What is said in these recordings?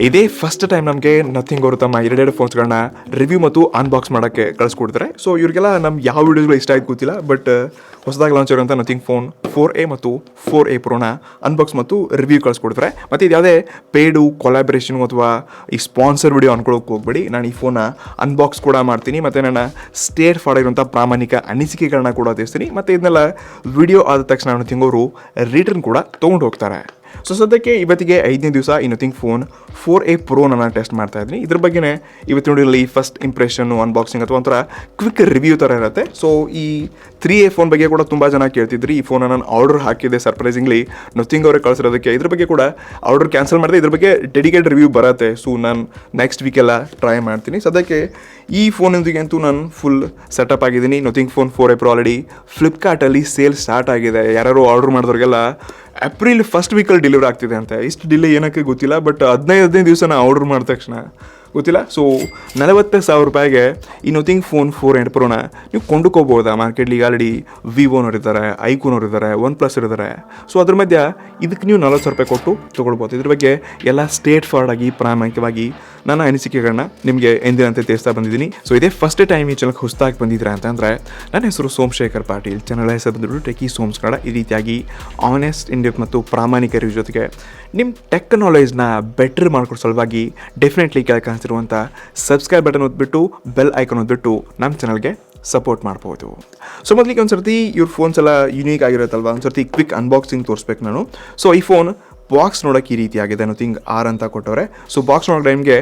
ಇದೇ first time ನಮಗೆ nothing ಅವರು ತಮ್ಮ ಎರಡೆರಡು ಫೋನ್ಸ್ಗಳನ್ನ ರಿವ್ಯೂ ಮತ್ತು ಅನ್ಬಾಕ್ಸ್ ಮಾಡೋಕ್ಕೆ ಕಳಿಸ್ಕೊಡ್ತಾರೆ. ಸೊ ಇವರಿಗೆಲ್ಲ ನಮ್ಮ ಯಾವ ವಿಡಿಯೋಗಳು ಇಷ್ಟ ಆಯ್ತು ಗೊತ್ತಿಲ್ಲ, ಬಟ್ ಹೊಸದಾಗಿ ಲಾಂಚ್ ಆಗಿರೋಂಥ ನಥಿಂಗ್ ಫೋನ್ 4A ಮತ್ತು 4A ಪ್ರೋನ ಅನ್ಬಾಕ್ಸ್ ಮತ್ತು ರಿವ್ಯೂ ಕಳಿಸ್ಕೊಡ್ತಾರೆ. ಮತ್ತು ಇದು ಯಾವುದೇ ಪೇಡು ಕೊಲಾಬ್ರೇಷನ್ ಅಥವಾ ಈ ಸ್ಪಾನ್ಸರ್ ವಿಡಿಯೋ ಅನ್ಕೊಳ್ಳೋಕೆ ಹೋಗ್ಬೇಡಿ. ನಾನು ಈ ಫೋನ್ನ ಅನ್ಬಾಕ್ಸ್ ಕೂಡ ಮಾಡ್ತೀನಿ ಮತ್ತು ನನ್ನ ಸ್ಟೇಟ್ ಫಾರ್ಡ್ ಆಗಿರುವಂಥ ಪ್ರಾಮಾಣಿಕ ಅನಿಸಿಕೆಗಳನ್ನ ಕೂಡ ತಿಳಿಸ್ತೀನಿ. ಮತ್ತು ಇದನ್ನೆಲ್ಲ ವಿಡಿಯೋ ಆದ ತಕ್ಷಣ ನಥಿಂಗ್ ಅವರು ರಿಟರ್ನ್ ಕೂಡ ತೊಗೊಂಡು ಹೋಗ್ತಾರೆ. ಸೊ ಸದ್ಯಕ್ಕೆ ಇವತ್ತಿಗೆ 5ನೇ ದಿವಸ ಈ ನಥಿಂಗ್ ಫೋನ್ 4A ಪ್ರೋನ ನಾನು ಟೆಸ್ಟ್ ಮಾಡ್ತಾ ಇದ್ದೀನಿ. ಇದ್ರ ಬಗ್ಗೆನೇ ಇವತ್ತು ನೋಡಿರಲಿ ಫಸ್ಟ್ ಇಂಪ್ರೆಷನ್ನು, ಅನ್ಬಾಕ್ಸಿಂಗ್ ಅಥವಾ ಒಂಥರ ಕ್ವಿಕ್ ರಿವ್ಯೂ ಥರ ಇರುತ್ತೆ. ಸೊ ಈ 3A ಫೋನ್ ಬಗ್ಗೆ ಕೂಡ ತುಂಬ ಜನ ಕೇಳ್ತಿದ್ರಿ. ಈ ಫೋನ ನಾನು ಆರ್ಡರ್ ಹಾಕಿದೆ ಸರ್ಪ್ರೈಸಿಂಗ್ಲಿ ನಥಿಂಗ್ ಅವರೇ ಕಳಿಸಿರೋದಕ್ಕೆ. ಇದ್ರ ಬಗ್ಗೆ ಕೂಡ ಆರ್ಡರ್ ಕ್ಯಾನ್ಸಲ್ ಮಾಡಿದೆ. ಇದ್ರ ಬಗ್ಗೆ ಡೆಡಿಕೇಟ್ ರಿವ್ಯೂ ಬರುತ್ತೆ. ಸೊ ನಾನು ನೆಕ್ಸ್ಟ್ ವೀಕೆಲ್ಲ ಟ್ರೈ ಮಾಡ್ತೀನಿ. ಸದ್ಯಕ್ಕೆ ಈ ಫೋನೊಂದಿಗೆ ಅಂತೂ ನಾನು ಫುಲ್ ಸೆಟಪ್ ಆಗಿದ್ದೀನಿ. Nothing phone 4A pro already ಫ್ಲಿಪ್ಕಾರ್ಟಲ್ಲಿ ಸೇಲ್ ಸ್ಟಾರ್ಟ್ ಆಗಿದೆ. ಯಾರು ಆರ್ಡರ್ ಮಾಡಿದವ್ರಿಗೆಲ್ಲ ಏಪ್ರಿಲ್ ಫಸ್ಟ್ ವೀಕಲ್ಲಿ ಡೆಲಿವರಿ ಆಗ್ತಿದೆ ಅಂತ. ಇಷ್ಟು ಡಿಲೇ ಏನಕ್ಕೆ ಗೊತ್ತಿಲ್ಲ, ಬಟ್ 15 ದಿವಸ ನಾನು ಆರ್ಡರ್ ಮಾಡಿದ ತಕ್ಷಣ ಗೊತ್ತಿಲ್ಲ. ಸೊ 40,000 ರೂಪಾಯಿಗೆ ಈ ನಥಿಂಗ್ ಫೋನ್ 4A ಪ್ರೋನ ನೀವು ಕೊಂಡುಕೋಬೋದಾ ಮಾರ್ಕೆಟ್ಲಿ. ಈಗ ಆಲ್ರೆಡಿ ವಿವೋನವ್ರು ಇದ್ದಾರೆ, ಐಕೋನವ್ರು ಇದ್ದಾರೆ, ಒನ್ ಪ್ಲಸ್ ಇದ್ದಾರೆ. ಸೊ ಅದ್ರ ಮಧ್ಯೆ ಇದಕ್ಕೆ ನೀವು 40,000 ರೂಪಾಯಿ ಕೊಟ್ಟು ತೊಗೊಳ್ಬೋದು. ಇದ್ರ ಬಗ್ಗೆ ಎಲ್ಲ ಸ್ಟೇಟ್ ಫಾರ್ಡ್ ಆಗಿ ಪ್ರಾಮಾಣಿಕವಾಗಿ ನನ್ನ ಅನಿಸಿಕೆಗಳನ್ನ ನಿಮಗೆ ಎಂದಿನಂತೆ ತಿಳಿಸ್ತಾ ಬಂದಿದ್ದೀನಿ. ಸೊ ಇದೇ ಫಸ್ಟ್ ಟೈಮ್ ಈ ಚಾನಲ್ಗೆ ಹೊಸದಾಗಿ ಬಂದಿದ್ದೀರಾ ಅಂತಂದರೆ ನನ್ನ ಹೆಸರು ಸೋಮಶೇಖರ್ ಪಾಟೀಲ್. ಚಾನಲ್ ಹೆಸರು ಬಂದ್ಬಿಟ್ಟು ಟೆಕಿ ಸೋಮ್ಸ್ ಕನ್ನಡ. ಈ ರೀತಿಯಾಗಿ ಆನೆಸ್ಟ್, ಇಂಡೆಪ್ ಮತ್ತು ಪ್ರಾಮಾಣಿಕ ರಿವ್ಯೂ ಜೊತೆಗೆ ನಿಮ್ಮ ಟೆಕ್ ನಾಲೆಜ್ನ ಬೆಟರ್ ಮಾಡ್ಕೊಡೋ ಸಲುವಾಗಿ ಡೆಫಿನೆಟ್ಲಿ ಕೆಳಗೆ ಕಾಣಿಸಿರುವಂಥ ಸಬ್ಸ್ಕ್ರೈಬ್ ಬಟನ್ ಒತ್ಬಿಟ್ಟು ಬೆಲ್ ಐಕಾನ್ ಒತ್ಬಿಟ್ಟು ನಮ್ಮ ಚಾನಲ್ಗೆ ಸಪೋರ್ಟ್ ಮಾಡ್ಬೋದು. ಸೊ ಮೊದಲಿಗೆ ಒಂದು ಸರ್ತಿ ಇವ್ರ ಫೋನ್ಸ್ ಎಲ್ಲ ಯುನೀಕ್ ಆಗಿರುತ್ತಲ್ವ, ಒಂದು ಸರ್ತಿ ಕ್ವಿಕ್ ಅನ್ಬಾಕ್ಸಿಂಗ್ ತೋರಿಸ್ಬೇಕು ನಾನು. ಸೊ ಈ ಫೋನ್ ಬಾಕ್ಸ್ ನೋಡೋಕೆ ಈ ರೀತಿಯಾಗಿದೆ. ನಥಿಂಗ್ R ಅಂತ ಕೊಟ್ಟವ್ರೆ. ಸೊ ಬಾಕ್ಸ್ ನೋಡೋಕೆ ನಿಮಗೆ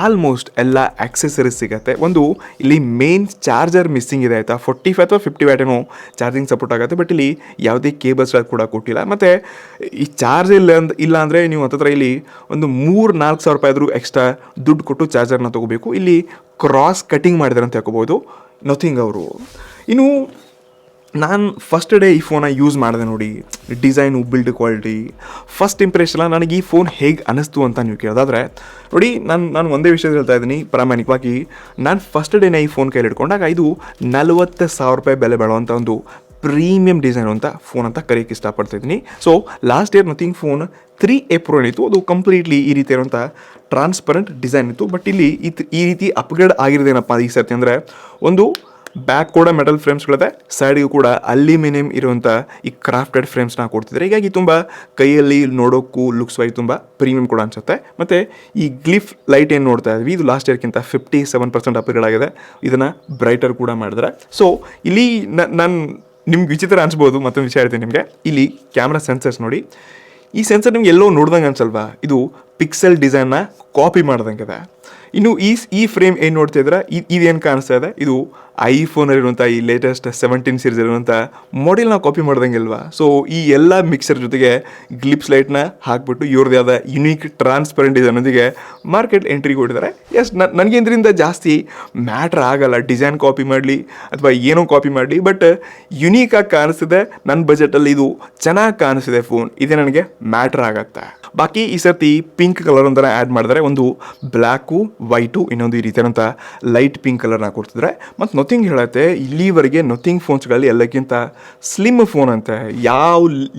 ಆಲ್ಮೋಸ್ಟ್ ಎಲ್ಲ ಆಕ್ಸೆಸರೀಸ್ ಸಿಗುತ್ತೆ. ಒಂದು ಇಲ್ಲಿ ಮೇನ್ ಚಾರ್ಜರ್ ಮಿಸ್ಸಿಂಗ್ ಇದೆ ಆಯಿತಾ. 45 ಅಥವಾ 50 ವ್ಯಾಟ್ ಏನೋ ಚಾರ್ಜಿಂಗ್ ಸಪೋರ್ಟ್ ಆಗುತ್ತೆ, ಬಟ್ ಇಲ್ಲಿ ಯಾವುದೇ ಕೇಬಲ್ಸ್ ಕೂಡ ಕೊಟ್ಟಿಲ್ಲ. ಮತ್ತು ಈ ಚಾರ್ಜ್ ಇಲ್ಲ ಅಂದರೆ ನೀವು ಹತ್ತಿರ ಇಲ್ಲಿ ಒಂದು 3-4 ಸಾವಿರ ರೂಪಾಯಿ ಆದರೂ ಎಕ್ಸ್ಟ್ರಾ ದುಡ್ಡು ಕೊಟ್ಟು ಚಾರ್ಜರ್ನ ತೊಗೋಬೇಕು. ಇಲ್ಲಿ ಕ್ರಾಸ್ ಕಟಿಂಗ್ ಮಾಡಿದಾರೆ ಅಂತ ಹೇಳ್ಕೋಬೋದು ನಥಿಂಗ್ ಅವರು. ಇನ್ನು ನಾನು ಫಸ್ಟ್ ಡೇ ಈ ಫೋನ ಯೂಸ್ ಮಾಡಿದೆ ನೋಡಿ. Design, build quality, first impression ನನಗೆ ಈ ಫೋನ್ ಹೇಗೆ ಅನ್ನಿಸ್ತು ಅಂತ ನೀವು ಕೇಳೋದಾದರೆ ನೋಡಿ, ನಾನು ಒಂದೇ ವಿಷಯ ಹೇಳ್ತಾ ಇದ್ದೀನಿ ಪ್ರಾಮಾಣಿಕವಾಗಿ. ನಾನು ಫಸ್ಟ್ ಡೇನೇ ಈ ಫೋನ್ ಕೈಲಿ ಹಿಡ್ಕೊಂಡಾಗ ಇದು 40,000 ರೂಪಾಯಿ ಬೆಲೆ ಬಾಳುವಂಥ ಒಂದು ಪ್ರೀಮಿಯಂ ಡಿಸೈನ್ ಅಂತ ಫೋನ್ ಅಂತ ಕರೆಯೋಕ್ಕೆ ಇಷ್ಟಪಡ್ತಾಯಿದ್ದೀನಿ. So last year nothing phone 3A pro ಏನಿತ್ತು ಅದು ಕಂಪ್ಲೀಟ್ಲಿ ಈ ರೀತಿ ಇರುವಂಥ ಟ್ರಾನ್ಸ್ಪರೆಂಟ್ ಡಿಸೈನ್ ಇತ್ತು. ಬಟ್ ಇಲ್ಲಿ ಈ ರೀತಿ ಅಪ್ಗ್ರೇಡ್ ಆಗಿರೋದೇನಪ್ಪ ಈ ಸರ್ತಿ ಅಂದರೆ, ಒಂದು ಬ್ಯಾಕ್ ಕೂಡ ಮೆಟಲ್ ಫ್ರೇಮ್ಸ್ಗಳಿದೆ, ಸೈಡ್ಗೂ ಕೂಡ ಅಲ್ಯೂಮಿನಿಯಂ ಇರುವಂಥ ಈ ಕ್ರಾಫ್ಟೆಡ್ ಫ್ರೇಮ್ಸ್ನ ಕೊಡ್ತಿದ್ದಾರೆ. ಹೀಗಾಗಿ ತುಂಬ ಕೈಯಲ್ಲಿ ನೋಡೋಕ್ಕೂ ಲುಕ್ಸ್ ವೈಸ್ ತುಂಬ ಪ್ರೀಮಿಯಂ ಕೂಡ ಅನಿಸುತ್ತೆ. ಮತ್ತು ಈ ಗ್ಲಿಫ್ ಲೈಟ್ ಏನು ನೋಡ್ತಾ ಇದ್ವಿ, ಇದು ಲಾಸ್ಟ್ ಇಯರ್ಗಿಂತ 57% ಅಪ್ಗ್ರೇಡ್ ಆಗಿದೆ. ಇದನ್ನು ಬ್ರೈಟರ್ ಕೂಡ ಮಾಡಿದ್ರೆ. ಸೊ ಇಲ್ಲಿ ನಾನು ನಿಮ್ಗೆ ವಿಚಿತ್ರ ಅನಿಸ್ಬೋದು. ಮತ್ತೊಂದು ವಿಷಯ ಹೇಳ್ತೀನಿ ನಿಮಗೆ. ಇಲ್ಲಿ ಕ್ಯಾಮ್ರಾ ಸೆನ್ಸರ್ಸ್ ನೋಡಿ. ಈ ಸೆನ್ಸರ್ ನಿಮ್ಗೆ ಎಲ್ಲೋ ನೋಡ್ದಂಗೆ ಅನ್ಸಲ್ವಾ, ಇದು ಪಿಕ್ಸೆಲ್ ಡಿಸೈನ್ನ ಕಾಪಿ ಮಾಡ್ದಂಗಿದೆ. ಇನ್ನು ಈ ಫ್ರೇಮ್ ಏನು ನೋಡ್ತಾ ಇದ್ರೆ ಇದೇನು ಕಾಣಿಸ್ತಾ ಇದೆ, ಇದು ಐಫೋನಲ್ಲಿರುವಂಥ ಈ ಲೇಟೆಸ್ಟ್ 17 ಸೀರೀಸ್ ಇರುವಂಥ ಮಾಡೆಲ್ನ ಕಾಪಿ ಮಾಡ್ದಂಗೆ ಅಲ್ವಾ. ಸೊ ಈ ಎಲ್ಲ ಮಿಕ್ಸರ್ ಜೊತೆಗೆ ಗ್ಲಿಪ್ಸ್ ಲೈಟ್ನ ಹಾಕ್ಬಿಟ್ಟು ಇವ್ರದ್ದು ಯಾವುದ ಯುನೀಕ್ ಟ್ರಾನ್ಸ್ಪರೆಂಟ್ ಡಿಸೈನೊಂದಿಗೆ ಮಾರ್ಕೆಟ್ ಎಂಟ್ರಿ ಕೊಟ್ಟಿದ್ದಾರೆ. ಎಸ್, ನನಗೆ ಇದರಿಂದ ಜಾಸ್ತಿ ಮ್ಯಾಟ್ರ್ ಆಗಲ್ಲ ಡಿಸೈನ್ ಕಾಪಿ ಮಾಡಲಿ ಅಥವಾ ಏನೋ ಕಾಪಿ ಮಾಡಲಿ, ಬಟ್ ಯುನೀಕಾಗಿ ಕಾಣಿಸ್ತಿದೆ. ನನ್ನ ಬಜೆಟಲ್ಲಿ ಇದು ಚೆನ್ನಾಗಿ ಕಾಣಿಸ್ತಿದೆ ಫೋನ್, ಇದೇ ನನಗೆ ಮ್ಯಾಟ್ರ್ ಆಗತ್ತೆ. ಬಾಕಿ ಈ ಸರ್ತಿ ಪಿಂಕ್ ಕಲರ್ ಒಂಥರ ಆ್ಯಡ್ ಮಾಡಿದ್ರೆ, ಒಂದು ಬ್ಲ್ಯಾಕು, ವೈಟು, ಇನ್ನೊಂದು ಈ ರೀತಿಯಾದಂಥ ಲೈಟ್ ಪಿಂಕ್ ಕಲರ್ನ ಕೊಡ್ತಿದ್ರೆ. ಮತ್ತು ನಥಿಂಗ್ ಹೇಳುತ್ತೆ ಇಲ್ಲಿವರೆಗೆ ನಥಿಂಗ್ ಫೋನ್ಸ್ಗಳಲ್ಲಿ ಎಲ್ಲಕ್ಕಿಂತ ಸ್ಲಿಮ್ ಫೋನ್ ಅಂತೆ.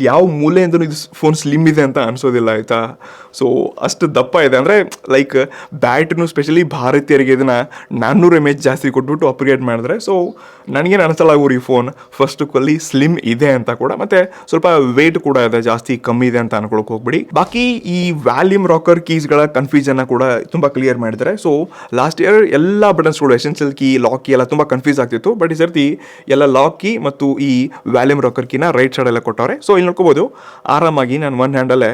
ಯಾವ ಮೂಲೆಯಿಂದಲೂ ಇದು ಫೋನ್ ಸ್ಲಿಮ್ ಇದೆ ಅಂತ ಅನಿಸೋದಿಲ್ಲ ಆಯಿತಾ. ಸೊ ಅಷ್ಟು ದಪ್ಪ ಇದೆ ಅಂದರೆ ಲೈಕ್ ಬ್ಯಾಟ್ರಿನೂ ಸ್ಪೆಷಲಿ ಭಾರತೀಯರಿಗೆ ಇದನ್ನು 400 mAh ಜಾಸ್ತಿ ಕೊಟ್ಬಿಟ್ಟು ಅಪ್ಗ್ರೇಡ್ ಮಾಡಿದ್ರೆ. ಸೊ ನನಗೇನು ಅನಿಸಲ್ಲ ಈ ಫೋನ್ ಫಸ್ಟ್ ಲುಕ್ಕಲ್ಲಿ ಸ್ಲಿಮ್ ಇದೆ ಅಂತ ಕೂಡ. ಮತ್ತು ಸ್ವಲ್ಪ ವೇಟ್ ಕೂಡ ಇದೆ, ಜಾಸ್ತಿ ಕಮ್ಮಿ ಇದೆ ಅಂತ ಅನ್ಕೊಳಕ್ಕೆ ಹೋಗ್ಬಿಡಿ. ಬಾಕಿ ಈ ವ್ಯಾಲ್ಯೂಮ್ ರಾಕರ್ ಕೀಸ್ಗಳ ಕನ್ಫ್ಯೂಷನ್ನ ಕೂಡ ತುಂಬ ಕ್ಲಿಯರ್ ಮಾಡಿದ್ದಾರೆ. ಸೊ ಲಾಸ್ಟ್ ಇಯರ್ ಎಲ್ಲ ಬಟನ್ಸ್ಗಳು ಎಸೆನ್ಷಿಯಲ್ ಕೀ, ಲಾಕ್ ಕೀ ಎಲ್ಲ ತುಂಬ ಕನ್ಫ್ಯೂಸ್ ಆಗ್ತಿತ್ತು. ಬಟ್ ಈ ಸರ್ತಿ ಎಲ್ಲ ಲಾಕ್ ಕೀ ಮತ್ತು ಈ ವ್ಯಾಲ್ಯೂಮ್ ರಾಕರ್ ಕೀನ ರೈಟ್ ಸೈಡೆಲ್ಲ ಕೊಟ್ಟವ್ರೆ. ಸೊ ಇಲ್ಲಿ ನೋಡ್ಕೋಬೋದು ಆರಾಮಾಗಿ ನಾನು ಒನ್ ಹ್ಯಾಂಡಲ್ಲೇ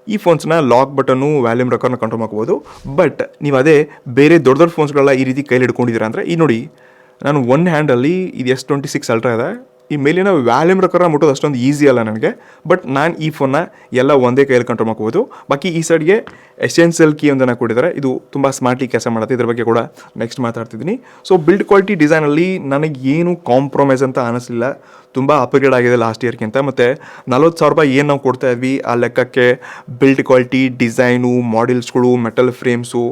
ಈ ಫೋನ್ಸ್ನ ಲಾಕ್ ಬಟನ್ನು, ವ್ಯಾಲ್ಯೂಮ್ ರಾಕರ್ನ ಕಂಟ್ರೋಲ್ ಮಾಡ್ಕೋಬೋದು. ಬಟ್ ನೀವು ಅದೇ ಬೇರೆ ದೊಡ್ಡ ಫೋನ್ಸ್ಗಳೆಲ್ಲ ಈ ರೀತಿ ಕೈಲಿ ಹಿಡ್ಕೊಂಡಿದ್ದೀರಾ ಅಂದರೆ, ಈ ನೋಡಿ ನಾನು ಒನ್ ಹ್ಯಾಂಡಲ್ಲಿ ಇದು S26 ಅಲ್ಟ್ರಾ ಇದೆ, ಈ ಮೇಲಿನ ವ್ಯಾಲ್ಯೂಮ್ ರಾಕರ್ನ ಮುಟ್ಟೋದು ಅಷ್ಟೊಂದು ಈಸಿ ಅಲ್ಲ ನನಗೆ. ಬಟ್ ನಾನು ಈ ಫೋನ್ನ ಎಲ್ಲ ಒಂದೇ ಕೈಯಲ್ಲಿ ಕಂಟ್ರೋಲ್ ಮಾಡ್ಕೋಬೋದು. ಬಾಕಿ ಈ ಸೈಡ್ಗೆ ಎಸೆನ್ಷಿಯಲ್ ಕೀ ಒಂದನ್ನು ಕೊಟ್ಟಿದ್ದಾರೆ, ಇದು ತುಂಬ ಸ್ಮಾರ್ಟಿ ಕೆಲಸ ಮಾಡುತ್ತೆ. ಇದ್ರ ಬಗ್ಗೆ ಕೂಡ ನೆಕ್ಸ್ಟ್ ಮಾತಾಡ್ತಿದ್ದೀನಿ. ಸೊ ಬಿಲ್ಡ್ ಕ್ವಾಲಿಟಿ ಡಿಸೈನಲ್ಲಿ ನನಗೇನು ಕಾಂಪ್ರಮೈಸ್ ಅಂತ ಅನ್ನಿಸ್ಲಿಲ್ಲ. ತುಂಬ ಅಪ್ಗ್ರೇಡ್ ಆಗಿದೆ ಲಾಸ್ಟ್ ಇಯರ್ಗಿಂತ. ಮತ್ತು 40,000 ರೂಪಾಯಿ ಏನು ನಾವು ಕೊಡ್ತಾ ಇದ್ವಿ ಆ ಲೆಕ್ಕಕ್ಕೆ ಬಿಲ್ಡ್ ಕ್ವಾಲಿಟಿ, ಡಿಸೈನು, ಮಾಡೆಲ್ಸ್ಗಳು, ಮೆಟಲ್ ಫ್ರೇಮ್ಸು,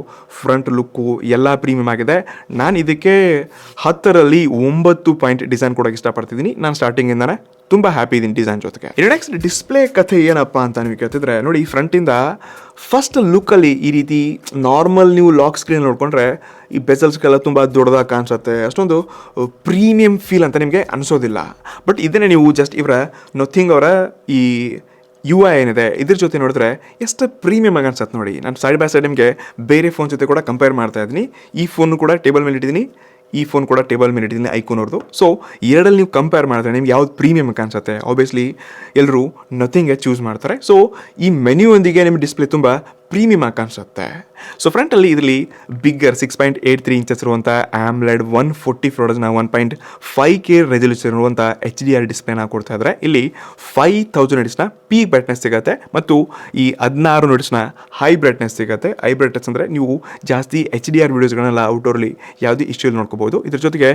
ಫ್ರಂಟ್ ಲುಕ್ಕು ಎಲ್ಲ ಪ್ರೀಮಿಯಮ್ ಆಗಿದೆ. ನಾನು ಇದಕ್ಕೆ 10ರಲ್ಲಿ 9 ಪಾಯಿಂಟ್ ಡಿಸೈನ್ ಕೊಡೋಕ್ಕೆ ಇಷ್ಟಪಡ್ತಿದ್ದೀನಿ. ನಾನು ಸ್ಟಾರ್ಟಿಂಗಿಂದನೇ ತುಂಬ ಹ್ಯಾಪಿ ಇದ್ದೀನಿ ಡಿಸೈನ್ ಜೊತೆಗೆ. ಇನ್ನು ನೆಕ್ಸ್ಟ್ ಡಿಸ್ಪ್ಲೇ ಕಥೆ ಏನಪ್ಪ ಅಂತ ನೀವು ಕೇಳ್ತಿದ್ರೆ ನೋಡಿ, ಫ್ರಂಟಿಂದ ಫಸ್ಟ್ ಲುಕ್ಕಲ್ಲಿ ಈ ರೀತಿ ನಾರ್ಮಲ್ ನೀವು ಲಾಕ್ ಸ್ಕ್ರೀನ್ ನೋಡ್ಕೊಂಡ್ರೆ ಈ ಬೆಸಲ್ಸ್ಗೆಲ್ಲ ತುಂಬ ದೊಡ್ಡದಾಗಿ ಕಾಣಿಸುತ್ತೆ, ಅಷ್ಟೊಂದು ಪ್ರೀಮಿಯಂ ಫೀಲ್ ಅಂತ ನಿಮಗೆ ಅನಿಸೋದಿಲ್ಲ. ಬಟ್ ಇದನ್ನೇ ನೀವು ಜಸ್ಟ್ ಇವರ ನಥಿಂಗ್ ಅವರ ಈ UI ಏನಿದೆ ಇದ್ರ ಜೊತೆ ನೋಡಿದ್ರೆ ಎಷ್ಟು ಪ್ರೀಮಿಯಮ್ ಆಗಿ ಅನ್ಸತ್ತೆ ನೋಡಿ. ನಾನು ಸೈಡ್ ಬೈ ಸೈಡ್ ನಿಮಗೆ ಬೇರೆ ಫೋನ್ ಜೊತೆ ಕೂಡ ಕಂಪೇರ್ ಮಾಡ್ತಾ ಇದ್ದೀನಿ. ಈ ಫೋನ್ ಕೂಡ ಟೇಬಲ್ ಮೇಲೆ ಇಟ್ಟಿದ್ದೀನಿ, ಈ ಫೋನ್ ಕೂಡ ಟೇಬಲ್ ಮೇಲೆ ಇಟ್ಟಿದ್ದೀನಿ ಐಕೋನ್ ಅವ್ರದ್ದು. ಸೊ ಎರಡಲ್ಲಿ ನೀವು ಕಂಪೇರ್ ಮಾಡಿದ್ರೆ ನಿಮ್ಗೆ ಯಾವ್ದು ಪ್ರೀಮಿಯಮ್ ಕಾಣಿಸುತ್ತೆ, ಆಬ್ವಿಯಸ್ಲಿ ಎಲ್ಲರೂ ನಥಿಂಗೇ ಚೂಸ್ ಮಾಡ್ತಾರೆ. ಸೊ ಈ ಮೆನ್ಯೂವೊಂದಿಗೆ ನಿಮ್ಮ ಡಿಸ್ಪ್ಲೇ ತುಂಬ ಪ್ರೀಮಿಯಮ್ ಆಗಿ ಕಾಣಿಸುತ್ತೆ. ಸೊ ಫ್ರಂಟಲ್ಲಿ ಇದರಲ್ಲಿ ಬಿಗ್ಗರ್ 6.83 ಇಂಚಸ್ ಇರುವಂಥ AMOLED 140 ಫ್ಲೋಡಸ್ನ 1.5K ರೆಸಲ್ಯೂಷನ್ ಇರುವಂಥ HDR ಡಿಸ್ಪ್ಲೇನ ಕೊಡ್ತಾ ಇದ್ದಾರೆ. ಇಲ್ಲಿ 5000 ನಿಟ್ಸ್ನ ಪೀಕ್ ಬ್ರೈಟ್ನೆಸ್ ಸಿಗುತ್ತೆ ಮತ್ತು ಈ 16 ನಿಟ್ಸ್ನ ಹೈ ಬ್ರೈಟ್ನೆಸ್ ಸಿಗುತ್ತೆ. ಹೈ ಬ್ರೈಟ್ನೆಸ್ ಅಂದರೆ ನೀವು ಜಾಸ್ತಿ HDR ವೀಡಿಯೋಸ್ಗಳನ್ನೆಲ್ಲ ಔಟ್ಡೋರ್ಲಿ ಯಾವುದೇ ಇಶ್ಯೂ ನೋಡ್ಕೋಬೋದು. ಇದ್ರ ಜೊತೆಗೆ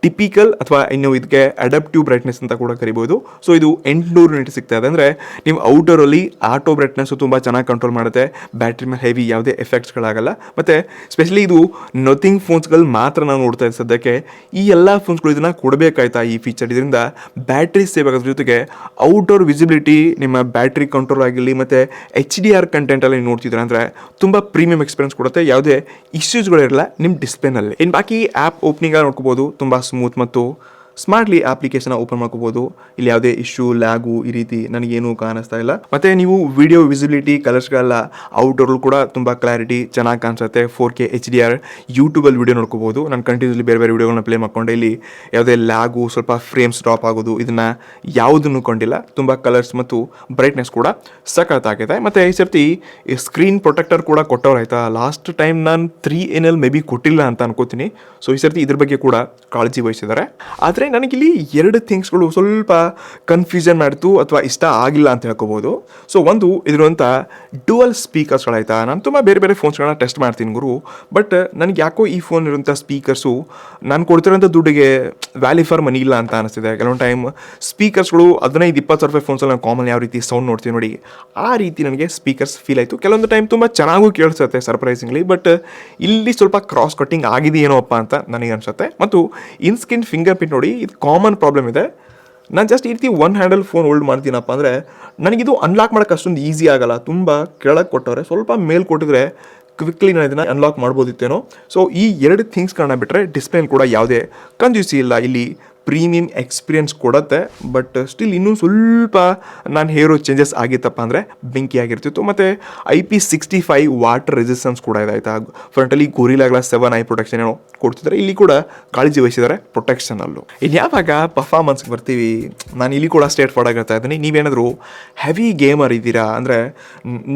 ಟಿಪಿಕಲ್ ಅಥವಾ ಇನ್ನು ಇದಕ್ಕೆ ಅಡಾಪ್ಟಿವ್ ಬ್ರೈಟ್ನೆಸ್ ಅಂತ ಕೂಡ ಕರಿಬೋದು. ಸೊ ಇದು 800 ನಿಟ್ಸ್ ಸಿಗ್ತಾ ಇದೆ. ಅಂದರೆ ನೀವು ಔಟ್ಡೋರಲ್ಲಿ ಆಟೋ ಬ್ರೈಟ್ನೆಸ್ಸು ತುಂಬ ಚೆನ್ನಾಗಿ ಕಂಟ್ರೋಲ್ ಮಾಡುತ್ತೆ, ಬ್ಯಾಟ್ರಿ ಮೇಲೆ ಹೆವಿ ಯಾವುದೇ ಎಫೆಕ್ಟ್ಸ್ಗಳಾಗಲ್ಲ. ಮತ್ತು ಸ್ಪೆಷಲಿ ಇದು ನಥಿಂಗ್ ಫೋನ್ಸ್ಗಳು ಮಾತ್ರ ನಾವು ನೋಡ್ತಾ ಇದ್ದ ಸದ್ಯಕ್ಕೆ. ಈ ಎಲ್ಲ ಫೋನ್ಸ್ಗಳು ಇದನ್ನು ಕೊಡಬೇಕಾಯ್ತಾ ಈ ಫೀಚರ್. ಇದರಿಂದ ಬ್ಯಾಟ್ರಿ ಸೇವ್ ಆಗೋದ್ರ ಜೊತೆಗೆ ಔಟ್ಡೋರ್ ವಿಸಿಬಿಲಿಟಿ, ನಿಮ್ಮ ಬ್ಯಾಟ್ರಿ ಕಂಟ್ರೋಲ್ ಆಗಿರಲಿ ಮತ್ತು HDR ಕಂಟೆಂಟಲ್ಲಿ ನೀವು ನೋಡ್ತಿದ್ರೆ ಅಂದರೆ ತುಂಬ ಪ್ರೀಮಿಯಂ ಎಕ್ಸ್ಪೀರಿಯನ್ಸ್ ಕೊಡುತ್ತೆ, ಯಾವುದೇ ಇಶ್ಯೂಸ್ಗಳಿರಲ್ಲ ನಿಮ್ಮ ಡಿಸ್ಪ್ಲೇನಲ್ಲಿ. ಇನ್ನು ಬಾಕಿ ಆ್ಯಪ್ ಓಪನಿಂಗ್ ನೋಡ್ಕೋಬೋದು, ತುಂಬ ಸ್ಮೂತ್ ಮತ್ತು ಸ್ಮಾರ್ಟ್ಲಿ ಅಪ್ಲಿಕೇಶನ್ ಓಪನ್ ಮಾಡ್ಕೋಬೋದು. ಇಲ್ಲಿ ಯಾವುದೇ ಇಶ್ಯೂ ಲ್ಯಾಗು ಈ ರೀತಿ ನನಗೇನು ಕಾಣಿಸ್ತಾ ಇಲ್ಲ. ಮತ್ತು ನೀವು ವಿಡಿಯೋ ವಿಸಿಬಿಲಿಟಿ ಕಲರ್ಸ್ಗಳೆಲ್ಲ ಔಟ್ಡೋರ್ಲು ಕೂಡ ತುಂಬ ಕ್ಲಾರಿಟಿ ಚೆನ್ನಾಗಿ ಕಾಣಿಸುತ್ತೆ. 4K HDR ಯೂಟ್ಯೂಬಲ್ಲಿ ವಿಡಿಯೋ ನೋಡ್ಕೋಬೋದು. ನಾನು ಕಂಟಿನ್ಯೂಸ್ಲಿ ಬೇರೆ ಬೇರೆ ವಿಡಿಯೋಗಳನ್ನ ಪ್ಲೇ ಮಾಡ್ಕೊಂಡೆ ಇಲ್ಲಿ ಯಾವುದೇ ಲ್ಯಾಗು, ಸ್ವಲ್ಪ ಫ್ರೇಮ್ಸ್ ಡ್ರಾಪ್ ಆಗೋದು ಇದನ್ನು ಯಾವುದನ್ನು ಕೊಂಡಿಲ್ಲ. ತುಂಬ ಕಲರ್ಸ್ ಮತ್ತು ಬ್ರೈಟ್ನೆಸ್ ಕೂಡ ಸಖತ್ತಾಗಿದೆ. ಮತ್ತು ಈ ಸರ್ತಿ ಸ್ಕ್ರೀನ್ ಪ್ರೊಟೆಕ್ಟರ್ ಕೂಡ ಕೊಟ್ಟವ್ರು ಆಯಿತಾ. ಲಾಸ್ಟ್ ಟೈಮ್ ನಾನು 3nl ಮೇ ಬಿ ಕೊಟ್ಟಿಲ್ಲ ಅಂತ ಅನ್ಕೋತೀನಿ. ಸೊ ಈ ಸರ್ತಿ ಇದ್ರ ಬಗ್ಗೆ ಕೂಡ ಕಾಳಜಿ ವಹಿಸಿದ್ದಾರೆ. ಆದರೆ ನನಗಿಲ್ಲಿ ಎರಡು ಥಿಂಗ್ಸ್ಗಳು ಸ್ವಲ್ಪ ಕನ್ಫ್ಯೂಷನ್ ಮಾಡಿತು ಅಥವಾ ಇಷ್ಟ ಆಗಿಲ್ಲ ಅಂತ ಹೇಳ್ಕೋಬೋದು. ಸೊ ಒಂದು ಇದಿರುವಂಥ ಡುವಲ್ ಸ್ಪೀಕರ್ಸ್ಗಳಾಯ್ತಾ. ನಾನು ತುಂಬ ಬೇರೆ ಬೇರೆ ಫೋನ್ಸ್ಗಳನ್ನ ಟೆಸ್ಟ್ ಮಾಡ್ತೀನಿ ಗುರು, ಬಟ್ ನನಗೆ ಯಾಕೋ ಈ ಫೋನ್ ಇರುವಂಥ ಸ್ಪೀಕರ್ಸು ನಾನು ಕೊಡ್ತಿರೋಂಥ ದುಡ್ಡಿಗೆ ವ್ಯಾಲ್ಯೂ ಫಾರ್ ಮನಿ ಇಲ್ಲ ಅಂತ ಅನಿಸ್ತಿದೆ. ಕೆಲವೊಂದು ಟೈಮ್ ಸ್ಪೀಕರ್ಸ್ಗಳು 15-20 ರೂಪಾಯಿ ಫೋನ್ಸಲ್ಲಿ ನಾನು ಕಾಮನ್ ಯಾವ ರೀತಿ ಸೌಂಡ್ ನೋಡ್ತೀವಿ ನೋಡಿ, ಆ ರೀತಿ ನನಗೆ ಸ್ಪೀಕರ್ಸ್ ಫೀಲ್ ಆಯಿತು. ಕೆಲವೊಂದು ಟೈಮ್ ತುಂಬ ಚೆನ್ನಾಗೂ ಕೇಳಿಸುತ್ತೆ ಸರ್ಪ್ರೈಸಿಂಗ್ಲಿ, ಬಟ್ ಇಲ್ಲಿ ಸ್ವಲ್ಪ ಕ್ರಾಸ್ ಕಟ್ಟಿಂಗ್ ಆಗಿದೆಯೇನೋಪ್ಪ ಅಂತ ನನಗೆ ಅನಿಸುತ್ತೆ. ಮತ್ತು ಇನ್ಸ್ಕಿನ್ ಫಿಂಗರ್ ಪ್ರಿಂಟ್ ನೋಡಿ, ಇದು ಕಾಮನ್ ಪ್ರಾಬ್ಲಮ್ ಇದೆ. ನಾನು ಜಸ್ಟ್ ಈ ರೀತಿ ಒನ್ ಹ್ಯಾಂಡಲ್ ಫೋನ್ ಹೋಲ್ಡ್ ಮಾಡ್ತೀನಪ್ಪ ಅಂದರೆ ನನಗಿದು ಅನ್ಲಾಕ್ ಮಾಡೋಕ್ಕೆ ಅಷ್ಟೊಂದು ಈಸಿ ಆಗಲ್ಲ. ತುಂಬ ಕೆಳಗೆ ಕೊಟ್ಟವ್ರೆ, ಸ್ವಲ್ಪ ಮೇಲ್ ಕೊಟ್ಟಿದ್ರೆ ಕ್ವಿಕ್ಲಿ ನಾನು ಇದನ್ನು ಅನ್ಲಾಕ್ ಮಾಡ್ಬೋದಿತ್ತೇನೋ. ಸೊ ಈ ಎರಡು ಥಿಂಗ್ಸ್ಗಳನ್ನ ಬಿಟ್ಟರೆ ಡಿಸ್ಪ್ಲೇಲಿ ಕೂಡ ಯಾವುದೇ ಕಂಜೂಸಿ ಇಲ್ಲ. ಇಲ್ಲಿ ಪ್ರೀಮಿಯಂ ಎಕ್ಸ್ಪೀರಿಯನ್ಸ್ ಕೊಡುತ್ತೆ, ಬಟ್ ಸ್ಟಿಲ್ ಇನ್ನೂ ಸ್ವಲ್ಪ ನಾನು ಹೇರೋ ಚೇಂಜಸ್ ಆಗಿತ್ತಪ್ಪ ಅಂದರೆ ಬೆಂಕಿ ಆಗಿರ್ತಿತ್ತು. ಮತ್ತು IP65 ವಾಟರ್ ರೆಸಿಸ್ಟೆನ್ಸ್ ಕೂಡ ಇದೆ ಆಯಿತಾ. ಫ್ರಂಟಲ್ಲಿ ಗೊರಿಲ್ಲಾ ಗ್ಲಾಸ್ 7 ಐ ಪ್ರೊಟೆಕ್ಷನ್ ಏನೋ ಕೊಡ್ತಿದ್ದಾರೆ, ಇಲ್ಲಿ ಕೂಡ ಕಾಳಜಿ ವಹಿಸಿದ್ದಾರೆ ಪ್ರೊಟೆಕ್ಷನಲ್ಲೂ. ಇನ್ನು ಯಾವಾಗ ಪರ್ಫಾರ್ಮೆನ್ಸ್ಗೆ ಬರ್ತೀವಿ, ನಾನು ಇಲ್ಲಿ ಕೂಡ ಸ್ಟೇಟ್ ಫಾರ್ಡ್ ಆಗಿರ್ತಾ ಇದ್ದೀನಿ. ನೀವೇನಾದರೂ ಹೆವಿ ಗೇಮರ್ ಇದ್ದೀರಾ ಅಂದರೆ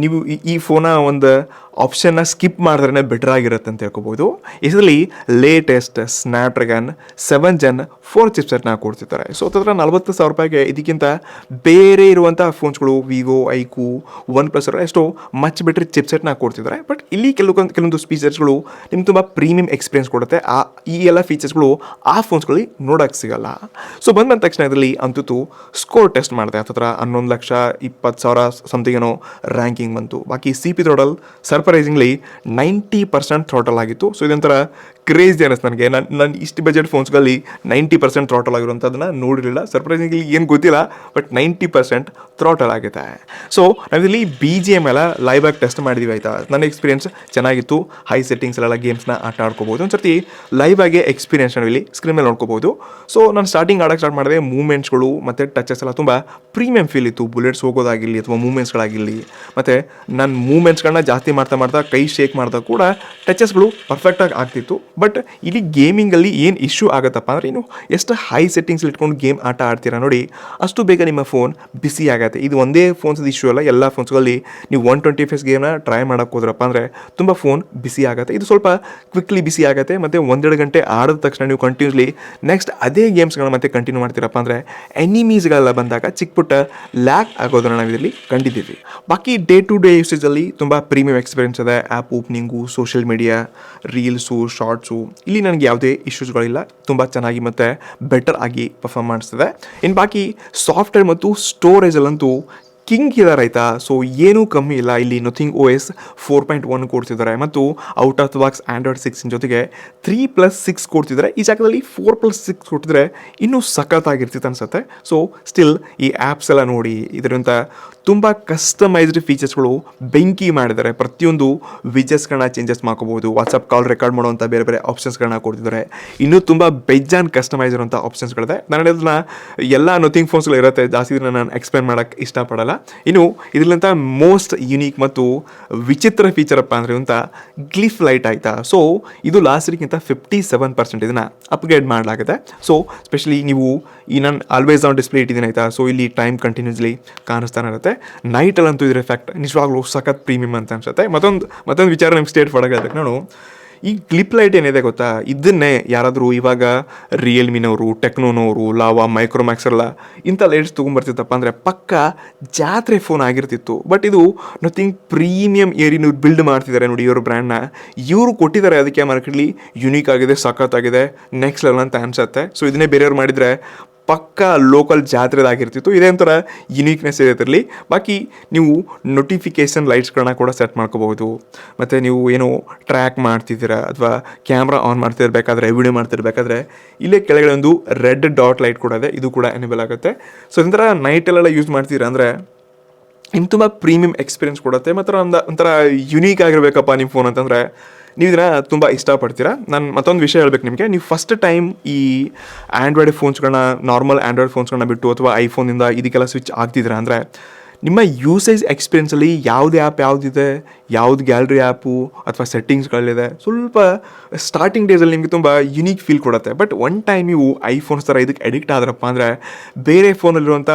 ನೀವು ಈ ಫೋನ ಒಂದು ಆಪ್ಷನ್ನ ಸ್ಕಿಪ್ ಮಾಡಿದ್ರೇ ಬೆಟರ್ ಆಗಿರುತ್ತೆ ಅಂತ ಹೇಳ್ಕೋಬೋದು. ಇದರಲ್ಲಿ ಲೇಟೆಸ್ಟ್ ಸ್ನ್ಯಾಪ್ಡ್ರ್ಯಾಗನ್ 7 Gen 4 ಚಿಪ್ಸೆಟ್ನ ಕೊಡ್ತಿರ್ತಾರೆ. ಸೊ ಹತ್ತಿರ 40,000 ರೂಪಾಯಿಗೆ ಇದಕ್ಕಿಂತ ಬೇರೆ ಇರುವಂಥ ಫೋನ್ಸ್ಗಳು ವಿವೋ, ಐಕು, OnePlus ಎಷ್ಟೋ ಮಚ್ ಬೆಟ್ರ್ ಚಿಪ್ಸೆಟ್ನ ಕೊಡ್ತಿದ್ದಾರೆ. ಬಟ್ ಇಲ್ಲಿ ಕೆಲವೊಂದು ಫೀಚರ್ಸ್ಗಳು ನಿಮ್ಗೆ ತುಂಬ ಪ್ರೀಮಿಯಂ ಎಕ್ಸ್ಪೀರಿಯನ್ಸ್ ಕೊಡುತ್ತೆ. ಈ ಎಲ್ಲ ಫೀಚರ್ಸ್ಗಳು ಆ ಫೋನ್ಸ್ಗಳಲ್ಲಿ ನೋಡೋಕ್ಕೆ ಸಿಗಲ್ಲ. ಸೊ ಬಂದ ತಕ್ಷಣ ಇದರಲ್ಲಿ ಅಂತೂ ಸ್ಕೋರ್ ಟೆಸ್ಟ್ ಮಾಡಿದೆ. ಹತ್ತಿರ 11,20,000 ಸಮಥಿಂಗ್ ಏನೋ ರ್ಯಾಂಕಿಂಗ್ ಬಂತು. ಬಾಕಿ CP ಥ್ರೋಟಲ್ ಸರ್ಪ್ರೈಸಿಂಗ್ಲಿ 90% ಥ್ರೋಟಲ್ ಆಗಿತ್ತು. ಸೊ ಇದೊಂಥರ ಕ್ರೇಜಿ ಅನ್ನಿಸ್ತು ನನಗೆ. ನಾನು ಇಷ್ಟು ಬಜೆಟ್ ಫೋನ್ಸ್ಗಳಲ್ಲಿ 90% ಥ್ರಾಟಲ್ ಆಗಿರುವಂಥದ್ದನ್ನು ನೋಡಿರಲಿಲ್ಲ. ಸರ್ಪ್ರೈಸಿಂಗ್ಲಿ ಏನು ಗೊತ್ತಿಲ್ಲ, ಬಟ್ 90% ಥ್ರಾಟಲ್ ಆಗಿದೆ. ಸೊ ನಾವಿಲ್ಲಿ BGM ಎಲ್ಲ ಲೈವ್ ಆಗಿ ಟೆಸ್ಟ್ ಮಾಡಿದ್ದೀವಿ ಆಯಿತಾ. ನನ್ನ ಎಕ್ಸ್ಪೀರಿಯನ್ಸ್ ಚೆನ್ನಾಗಿತ್ತು. ಹೈ ಸೆಟ್ಟಿಂಗ್ಸಲ್ಲೆಲ್ಲ ಗೇಮ್ಸ್ನ ಆಟ ಆಡ್ಕೋಬೋದು. ಒಂದು ಸರ್ತಿ ಲೈವ್ ಆಗಿ ಎಕ್ಸ್ಪೀರಿಯನ್ಸ್ ನಾವಿಲ್ಲಿ ಸ್ಕ್ರೀನ್ ಮೇಲೆ ನೋಡ್ಕೋಬೋದು. ಸೊ ನಾನು ಸ್ಟಾರ್ಟಿಂಗ್ ಆಡೋಕ್ಕೆ ಸ್ಟಾರ್ಟ್ ಮಾಡಿದೆ. ಮೂವ್ಮೆಂಟ್ಸ್ಗಳು ಮತ್ತು ಟಚಸ್ ಎಲ್ಲ ತುಂಬ ಪ್ರೀಮಿಯಂ ಫೀಲ್ ಇತ್ತು. ಬುಲೆಟ್ಸ್ ಹೋಗೋದಾಗಿರಲಿ ಅಥವಾ ಮೂವ್ಮೆಂಟ್ಸ್ಗಳಾಗಿರಲಿ, ಮತ್ತು ನಾನು ಮೂವ್ಮೆಂಟ್ಸ್ಗಳನ್ನ ಜಾಸ್ತಿ ಮಾಡ್ತಾ ಕೈ ಶೇಕ್ ಮಾಡಿದಾಗ ಕೂಡ ಟಚಸ್ಗಳು ಪರ್ಫೆಕ್ಟಾಗಿ ಆಗ್ತಿತ್ತು. ಬಟ್ ಇಲ್ಲಿ ಗೇಮಿಂಗಲ್ಲಿ ಏನು ಇಶ್ಯೂ ಆಗುತ್ತಪ್ಪ ಅಂದರೆ, ನೀವು ಎಷ್ಟು ಹೈ ಸೆಟ್ಟಿಂಗ್ಸ್ ಇಟ್ಕೊಂಡು ಗೇಮ್ ಆಟ ಆಡ್ತೀರಾ ನೋಡಿ, ಅಷ್ಟು ಬೇಗ ನಿಮ್ಮ ಫೋನ್ ಬಿಸಿ ಆಗುತ್ತೆ. ಇದು ಒಂದೇ ಫೋನ್ಸ್ದು ಇಶ್ಯೂ ಅಲ್ಲ, ಎಲ್ಲ ಫೋನ್ಸ್ಗಳಲ್ಲಿ ನೀವು 120 FPS ಗೇಮ್ನ ಟ್ರೈ ಮಾಡೋಕ್ಕೆ ಹೋದ್ರಪ್ಪ ಅಂದರೆ ತುಂಬ ಫೋನ್ ಬಿಸಿ ಆಗುತ್ತೆ. ಇದು ಸ್ವಲ್ಪ ಕ್ವಿಕ್ಲಿ ಬಿಸಿ ಆಗುತ್ತೆ. ಮತ್ತು 1-2 ಗಂಟೆ ಆಡಿದ ತಕ್ಷಣ ನೀವು ಕಂಟಿನ್ಯೂಸ್ಲಿ ನೆಕ್ಸ್ಟ್ ಅದೇ ಗೇಮ್ಸ್ಗಳನ್ನ ಮತ್ತೆ ಕಂಟಿನ್ಯೂ ಮಾಡ್ತೀರಪ್ಪ ಅಂದರೆ ಎನಿಮೀಸ್ಗಳೆಲ್ಲ ಬಂದಾಗ ಚಿಕ್ಕ ಪುಟ್ಟ ಲ್ಯಾಗ್ ಆಗೋದನ್ನು ನಾವು ಇದರಲ್ಲಿ ಕಂಡಿದ್ದೀವಿ. ಬಾಕಿ ಡೇ ಟು ಡೇ ಯೂಸೇಜಲ್ಲಿ ತುಂಬ ಪ್ರೀಮಿಯಂ ಎಕ್ಸ್ಪೀರಿಯನ್ಸ್ ಇದೆ. App opening, social media, reels, shorts, ಇಲ್ಲಿ ನನಗೆ ಯಾವುದೇ ಇಶ್ಯೂಸ್ಗಳಿಲ್ಲ. ತುಂಬ ಚೆನ್ನಾಗಿ ಮತ್ತು ಬೆಟರ್ ಆಗಿ ಪರ್ಫಾರ್ಮ್ ಮಾಡಿಸ್ತದೆ. ಇನ್ನು ಬಾಕಿ ಸಾಫ್ಟ್ವೇರ್ ಮತ್ತು ಸ್ಟೋರೇಜಲ್ಲಂತೂ ಕಿಂಗ್ ಇದ್ದಾರೆ ಆಯಿತಾ. ಸೊ ಏನೂ ಕಮ್ಮಿ ಇಲ್ಲ, ಇಲ್ಲಿ ನಥಿಂಗ್ OS 4.1 ಕೊಡ್ತಿದ್ದಾರೆ ಮತ್ತು out of the box Android 6 ಜೊತೆಗೆ 3+6 ಕೊಡ್ತಿದ್ದಾರೆ. ಈ ಜಾಗದಲ್ಲಿ 4+6 ಕೊಟ್ಟಿದ್ರೆ ಇನ್ನೂ ಸಖತ್ತಾಗಿರ್ತಿತ್ತು ಅನ್ಸುತ್ತೆ. ಸೊ ಸ್ಟಿಲ್ ಈ ಆ್ಯಪ್ಸ್ ಎಲ್ಲ ನೋಡಿ, ಇದರಿಂದ ತುಂಬ ಕಸ್ಟಮೈಸ್ಡ್ ಫೀಚರ್ಸ್ಗಳು ಬೆಂಕಿ ಮಾಡಿದ್ದಾರೆ. ಪ್ರತಿಯೊಂದು ವಿಜಸ್ಗಳನ್ನ ಚೇಂಜಸ್ ಮಾಡ್ಕೋಬೋದು, ವಾಟ್ಸಪ್ ಕಾಲ್ ರೆಕಾರ್ಡ್ ಮಾಡುವಂಥ ಬೇರೆ ಬೇರೆ ಆಪ್ಷನ್ಸ್ಗಳನ್ನ ಕೊಡ್ತಿದ್ದಾರೆ. ಇನ್ನೂ ತುಂಬ ಬೆಜ್ಜಾನ್ ಕಸ್ಟಮೈಸ್ ಇರುವಂಥ ಆಪ್ಷನ್ಸ್ಗಳಿದೆ. ನಾನು ಅದನ್ನ ಎಲ್ಲ ನಥಿಂಗ್ ಫೋನ್ಸ್ಗಳು ಇರುತ್ತೆ, ಜಾಸ್ತಿ ಇದನ್ನು ನಾನು ಎಕ್ಸ್ಪ್ಲೇನ್ ಮಾಡೋಕ್ಕೆ ಇಷ್ಟಪಡಲ್ಲ. ಇನ್ನು ಇದರಿಂದ ಮೋಸ್ಟ್ ಯುನೀಕ್ ಮತ್ತು ವಿಚಿತ್ರ ಫೀಚರ್ ಅಪ್ಪ ಅಂದರೆ ಅಂತ ಗ್ಲಿಫ್ ಲೈಟ್ ಆಯಿತಾ. ಸೊ ಇದು ಲಾಸ್ಟ್ ವೀಕ್ಗಿಂತ 57% ಇದನ್ನು ಅಪ್ಗ್ರೇಡ್ ಮಾಡಲಾಗಿದೆ. ಸೊ ಸ್ಪೆಷಲಿ ನೀವು ಈ ನಾನು ಆಲ್ವೇಸ್ ಆನ್ ಡಿಸ್ಪ್ಲೇ ಇಟ್ಟಿದ್ದೀನಿ ಆಯಿತಾ. ಸೊ ಇಲ್ಲಿ ಟೈಮ್ ಕಂಟಿನ್ಯೂಸ್ಲಿ ಕಾಣಿಸ್ತಾನೆ ಇರುತ್ತೆ. ನೈಟಲ್ಲಂತೂ ಇದ್ರ ಎಫೆಕ್ಟ್ ನಿಜವಾಗ್ಲೂ ಸಖತ್ ಪ್ರೀಮಿಯಮ್ ಅಂತ ಅನ್ಸುತ್ತೆ. ಮತ್ತೊಂದು ವಿಚಾರ ನಿಮ್ಗೆ ಸ್ಟೇಟ್ ಫಾರ್ವರ್ಡ್ ಹೇಳ್ಬೇಕು ನಾನು, ಈ ಗ್ಲಿಪ್ ಲೈಟ್ ಏನಿದೆ ಗೊತ್ತಾ, ಇದನ್ನೇ ಯಾರಾದರೂ ಇವಾಗ ರಿಯಲ್ಮಿನವರು, ಟೆಕ್ನೋನವರು, ಲಾವಾ, ಮೈಕ್ರೋಮ್ಯಾಕ್ಸ್ ಎಲ್ಲ ಇಂಥ ಲೈಟ್ಸ್ ತೊಗೊಂಬರ್ತಿತ್ತಪ್ಪ ಅಂದರೆ ಪಕ್ಕ ಜಾತ್ರೆ ಫೋನ್ ಆಗಿರ್ತಿತ್ತು. ಬಟ್ ಇದು ನಥಿಂಗ್ ಪ್ರೀಮಿಯಮ್ ಏರಿನ ಬಿಲ್ಡ್ ಮಾಡ್ತಿದ್ದಾರೆ ನೋಡಿ ಇವರು ಬ್ರ್ಯಾಂಡ್ನ. ಇವರು ಕೊಟ್ಟಿದ್ದಾರೆ, ಅದಕ್ಕೆ ಮಾರ್ಕೆಟ್ಲಿ ಯುನೀಕ್ ಆಗಿದೆ, ಸಖತ್ತಾಗಿದೆ, ನೆಕ್ಸ್ಟ್ ಲೆವೆಲ್ ಅಂತ ಅನ್ಸುತ್ತೆ. ಸೊ ಇದನ್ನೇ ಬೇರೆಯವ್ರು ಮಾಡಿದರೆ ಪಕ್ಕ ಲೋಕಲ್ ಜಾತ್ರೆದಾಗಿರ್ತಿತ್ತು. ಇದೇ ಒಂಥರ ಯುನೀಕ್ನೆಸ್ ಇದೆ ಇದರಲ್ಲಿ. ಬಾಕಿ ನೀವು ನೋಟಿಫಿಕೇಷನ್ ಲೈಟ್ಸ್ಗಳನ್ನ ಕೂಡ ಸೆಟ್ ಮಾಡ್ಕೋಬಹುದು. ಮತ್ತು ನೀವು ಏನೋ ಟ್ರ್ಯಾಕ್ ಮಾಡ್ತಿದ್ದೀರಾ ಅಥವಾ ಕ್ಯಾಮ್ರಾ ಆನ್ ಮಾಡ್ತಿರ್ಬೇಕಾದ್ರೆ, ವಿಡಿಯೋ ಮಾಡ್ತಿರ್ಬೇಕಾದ್ರೆ ಇಲ್ಲೇ ಕೆಳಗಡೆ ಒಂದು ರೆಡ್ ಡಾಟ್ ಲೈಟ್ ಕೂಡ ಇದೆ, ಇದು ಕೂಡ ಎನೇಬಲ್ ಆಗುತ್ತೆ. ಸೊ ಇದರ ನೈಟಲ್ಲೆಲ್ಲ ಯೂಸ್ ಮಾಡ್ತೀರಾ ಅಂದರೆ ನಿಮ್ಗೆ ತುಂಬ ಪ್ರೀಮಿಯಮ್ ಎಕ್ಸ್ಪೀರಿಯನ್ಸ್ ಕೊಡುತ್ತೆ. ಮತ್ತು ಒಂಥರ ಯುನೀಕ್ ಆಗಿರಬೇಕಪ್ಪ ನಿಮ್ಮ ಫೋನ್ ಅಂತಂದರೆ ನೀವು ಇದನ್ನು ತುಂಬ ಇಷ್ಟಪಡ್ತೀರಾ. ನಾನು ಮತ್ತೊಂದು ವಿಷಯ ಹೇಳ್ಬೇಕು ನಿಮಗೆ, ನೀವು ಫಸ್ಟ್ ಟೈಮ್ ಈ ಆ್ಯಂಡ್ರಾಯ್ಡ್ ಫೋನ್ಸ್ಗಳನ್ನ, ನಾರ್ಮಲ್ ಆ್ಯಂಡ್ರಾಯ್ಡ್ ಫೋನ್ಸ್ಗಳನ್ನ ಬಿಟ್ಟು ಅಥವಾ ಐಫೋನಿಂದ ಇದಕ್ಕೆಲ್ಲ ಸ್ವಿಚ್ ಆಗ್ತಿದ್ದೀರಾ ಅಂದರೆ ನಿಮ್ಮ ಯೂಸೇಜ್ ಎಕ್ಸ್ಪೀರಿಯನ್ಸಲ್ಲಿ ಯಾವುದು ಆ್ಯಪ್ ಯಾವುದಿದೆ, ಯಾವುದು ಗ್ಯಾಲರಿ ಆ್ಯಪು ಅಥವಾ ಸೆಟ್ಟಿಂಗ್ಸ್ಗಳಿದೆ, ಸ್ವಲ್ಪ ಸ್ಟಾರ್ಟಿಂಗ್ ಡೇಸಲ್ಲಿ ನಿಮಗೆ ತುಂಬ ಯುನೀಕ್ ಫೀಲ್ ಕೊಡುತ್ತೆ. ಬಟ್ ಒನ್ ಟೈಮ್ ನೀವು ಐಫೋನ್ಸ್ ಥರ ಇದಕ್ಕೆ ಅಡಿಕ್ಟ್ ಆದ್ರಪ್ಪ ಅಂದರೆ ಬೇರೆ ಫೋನಲ್ಲಿರುವಂಥ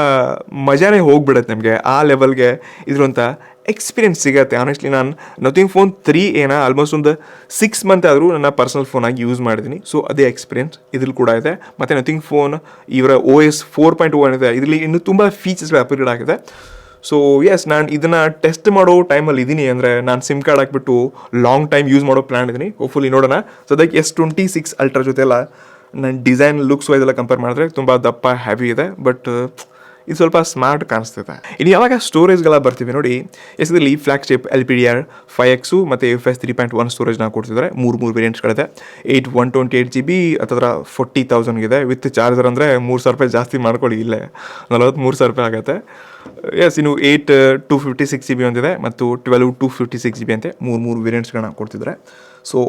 ಮಜಾನೇ ಹೋಗ್ಬಿಡುತ್ತೆ ನಿಮಗೆ. ಆ ಲೆವೆಲ್ಗೆ ಇದಿರುವಂಥ ಎಕ್ಸ್ಪೀರಿಯನ್ಸ್ ಸಿಗುತ್ತೆ. ಆನೆಸ್ಟ್ಲಿ ನಾನು ನಥಿಂಗ್ ಫೋನ್ 3A ಆಲ್ಮೋಸ್ಟ್ ಒಂದು 6 ಮಂತ್ ಆದರೂ ನನ್ನ ಪರ್ಸನಲ್ ಫೋನಾಗಿ ಯೂಸ್ ಮಾಡಿದ್ದೀನಿ. ಸೊ ಅದೇ ಎಕ್ಸ್ಪೀರಿಯನ್ಸ್ ಇದ್ರಲ್ಲಿ ಕೂಡ ಇದೆ. ಮತ್ತು ನಥಿಂಗ್ ಫೋನ್ ಇವರ OS 4.1 ಇದೆ, ಇದರಲ್ಲಿ ಇನ್ನೂ ತುಂಬ ಫೀಚರ್ಸ್ಗಳು ಅಪ್ಗ್ರೇಡ್ ಆಗಿದೆ. ಸೊ ಎಸ್, ನಾನು ಇದನ್ನು ಟೆಸ್ಟ್ ಮಾಡೋ ಟೈಮಲ್ಲಿ ಇದ್ದೀನಿ. ಅಂದರೆ ನಾನು ಸಿಮ್ ಕಾರ್ಡ್ ಹಾಕ್ಬಿಟ್ಟು ಲಾಂಗ್ ಟೈಮ್ ಯೂಸ್ ಮಾಡೋ ಪ್ಲ್ಯಾನ್ ಇದ್ದೀನಿ. ಹೋಪ್ಫುಲಿ ನೋಡೋಣ. ಸೊ ಅದಕ್ಕೆ S26 ಅಲ್ಟ್ರಾ ಜೊತೆ ಎಲ್ಲ ನನ್ನ ಡಿಸೈನ್ ಲುಕ್ಸ್ ವೈಸ್ ಎಲ್ಲ ಕಂಪೇರ್ ಮಾಡಿದ್ರೆ ತುಂಬ ದಪ್ಪ ಹ್ಯಾವಿ ಇದೆ, ಬಟ್ ಇದು ಸ್ವಲ್ಪ ಸ್ಮಾರ್ಟ್ ಕಾಣಿಸ್ತಿದೆ. ಇನ್ನು ಯಾವಾಗ ಸ್ಟೋರೇಜ್ಗೆಲ್ಲ ಬರ್ತೀವಿ ನೋಡಿ, ಇದರಲ್ಲಿ ಫ್ಲಾಗ್ಶಿಪ್ LPDR 5X ಮತ್ತು UFS 3.1 ಸ್ಟೋರೇಜ್ನ ಕೊಡ್ತಿದ್ದಾರೆ. ಮೂರು ವೇರಿಯಂಟ್ಸ್ಗಳಿದೆ. 128GB ಅಥವಾ 40,000 ಇದೆ. ವಿತ್ ಚಾರ್ಜರ್ ಅಂದರೆ 3,000 ರೂಪಾಯಿ ಜಾಸ್ತಿ ಮಾಡ್ಕೊಳ್ಳಿ, ಇಲ್ಲೇ 43,000 ರೂಪಾಯಿ ಆಗುತ್ತೆ. ಎಸ್, ಇನ್ನು 8 256GB ಒಂದಿದೆ ಮತ್ತು 12 256GB ಅಂತೆ ಮೂರು ವೇರಿಯಂಟ್ಸ್ಗಳನ್ನ ಕೊಡ್ತಿದ್ದಾರೆ. ಸೊ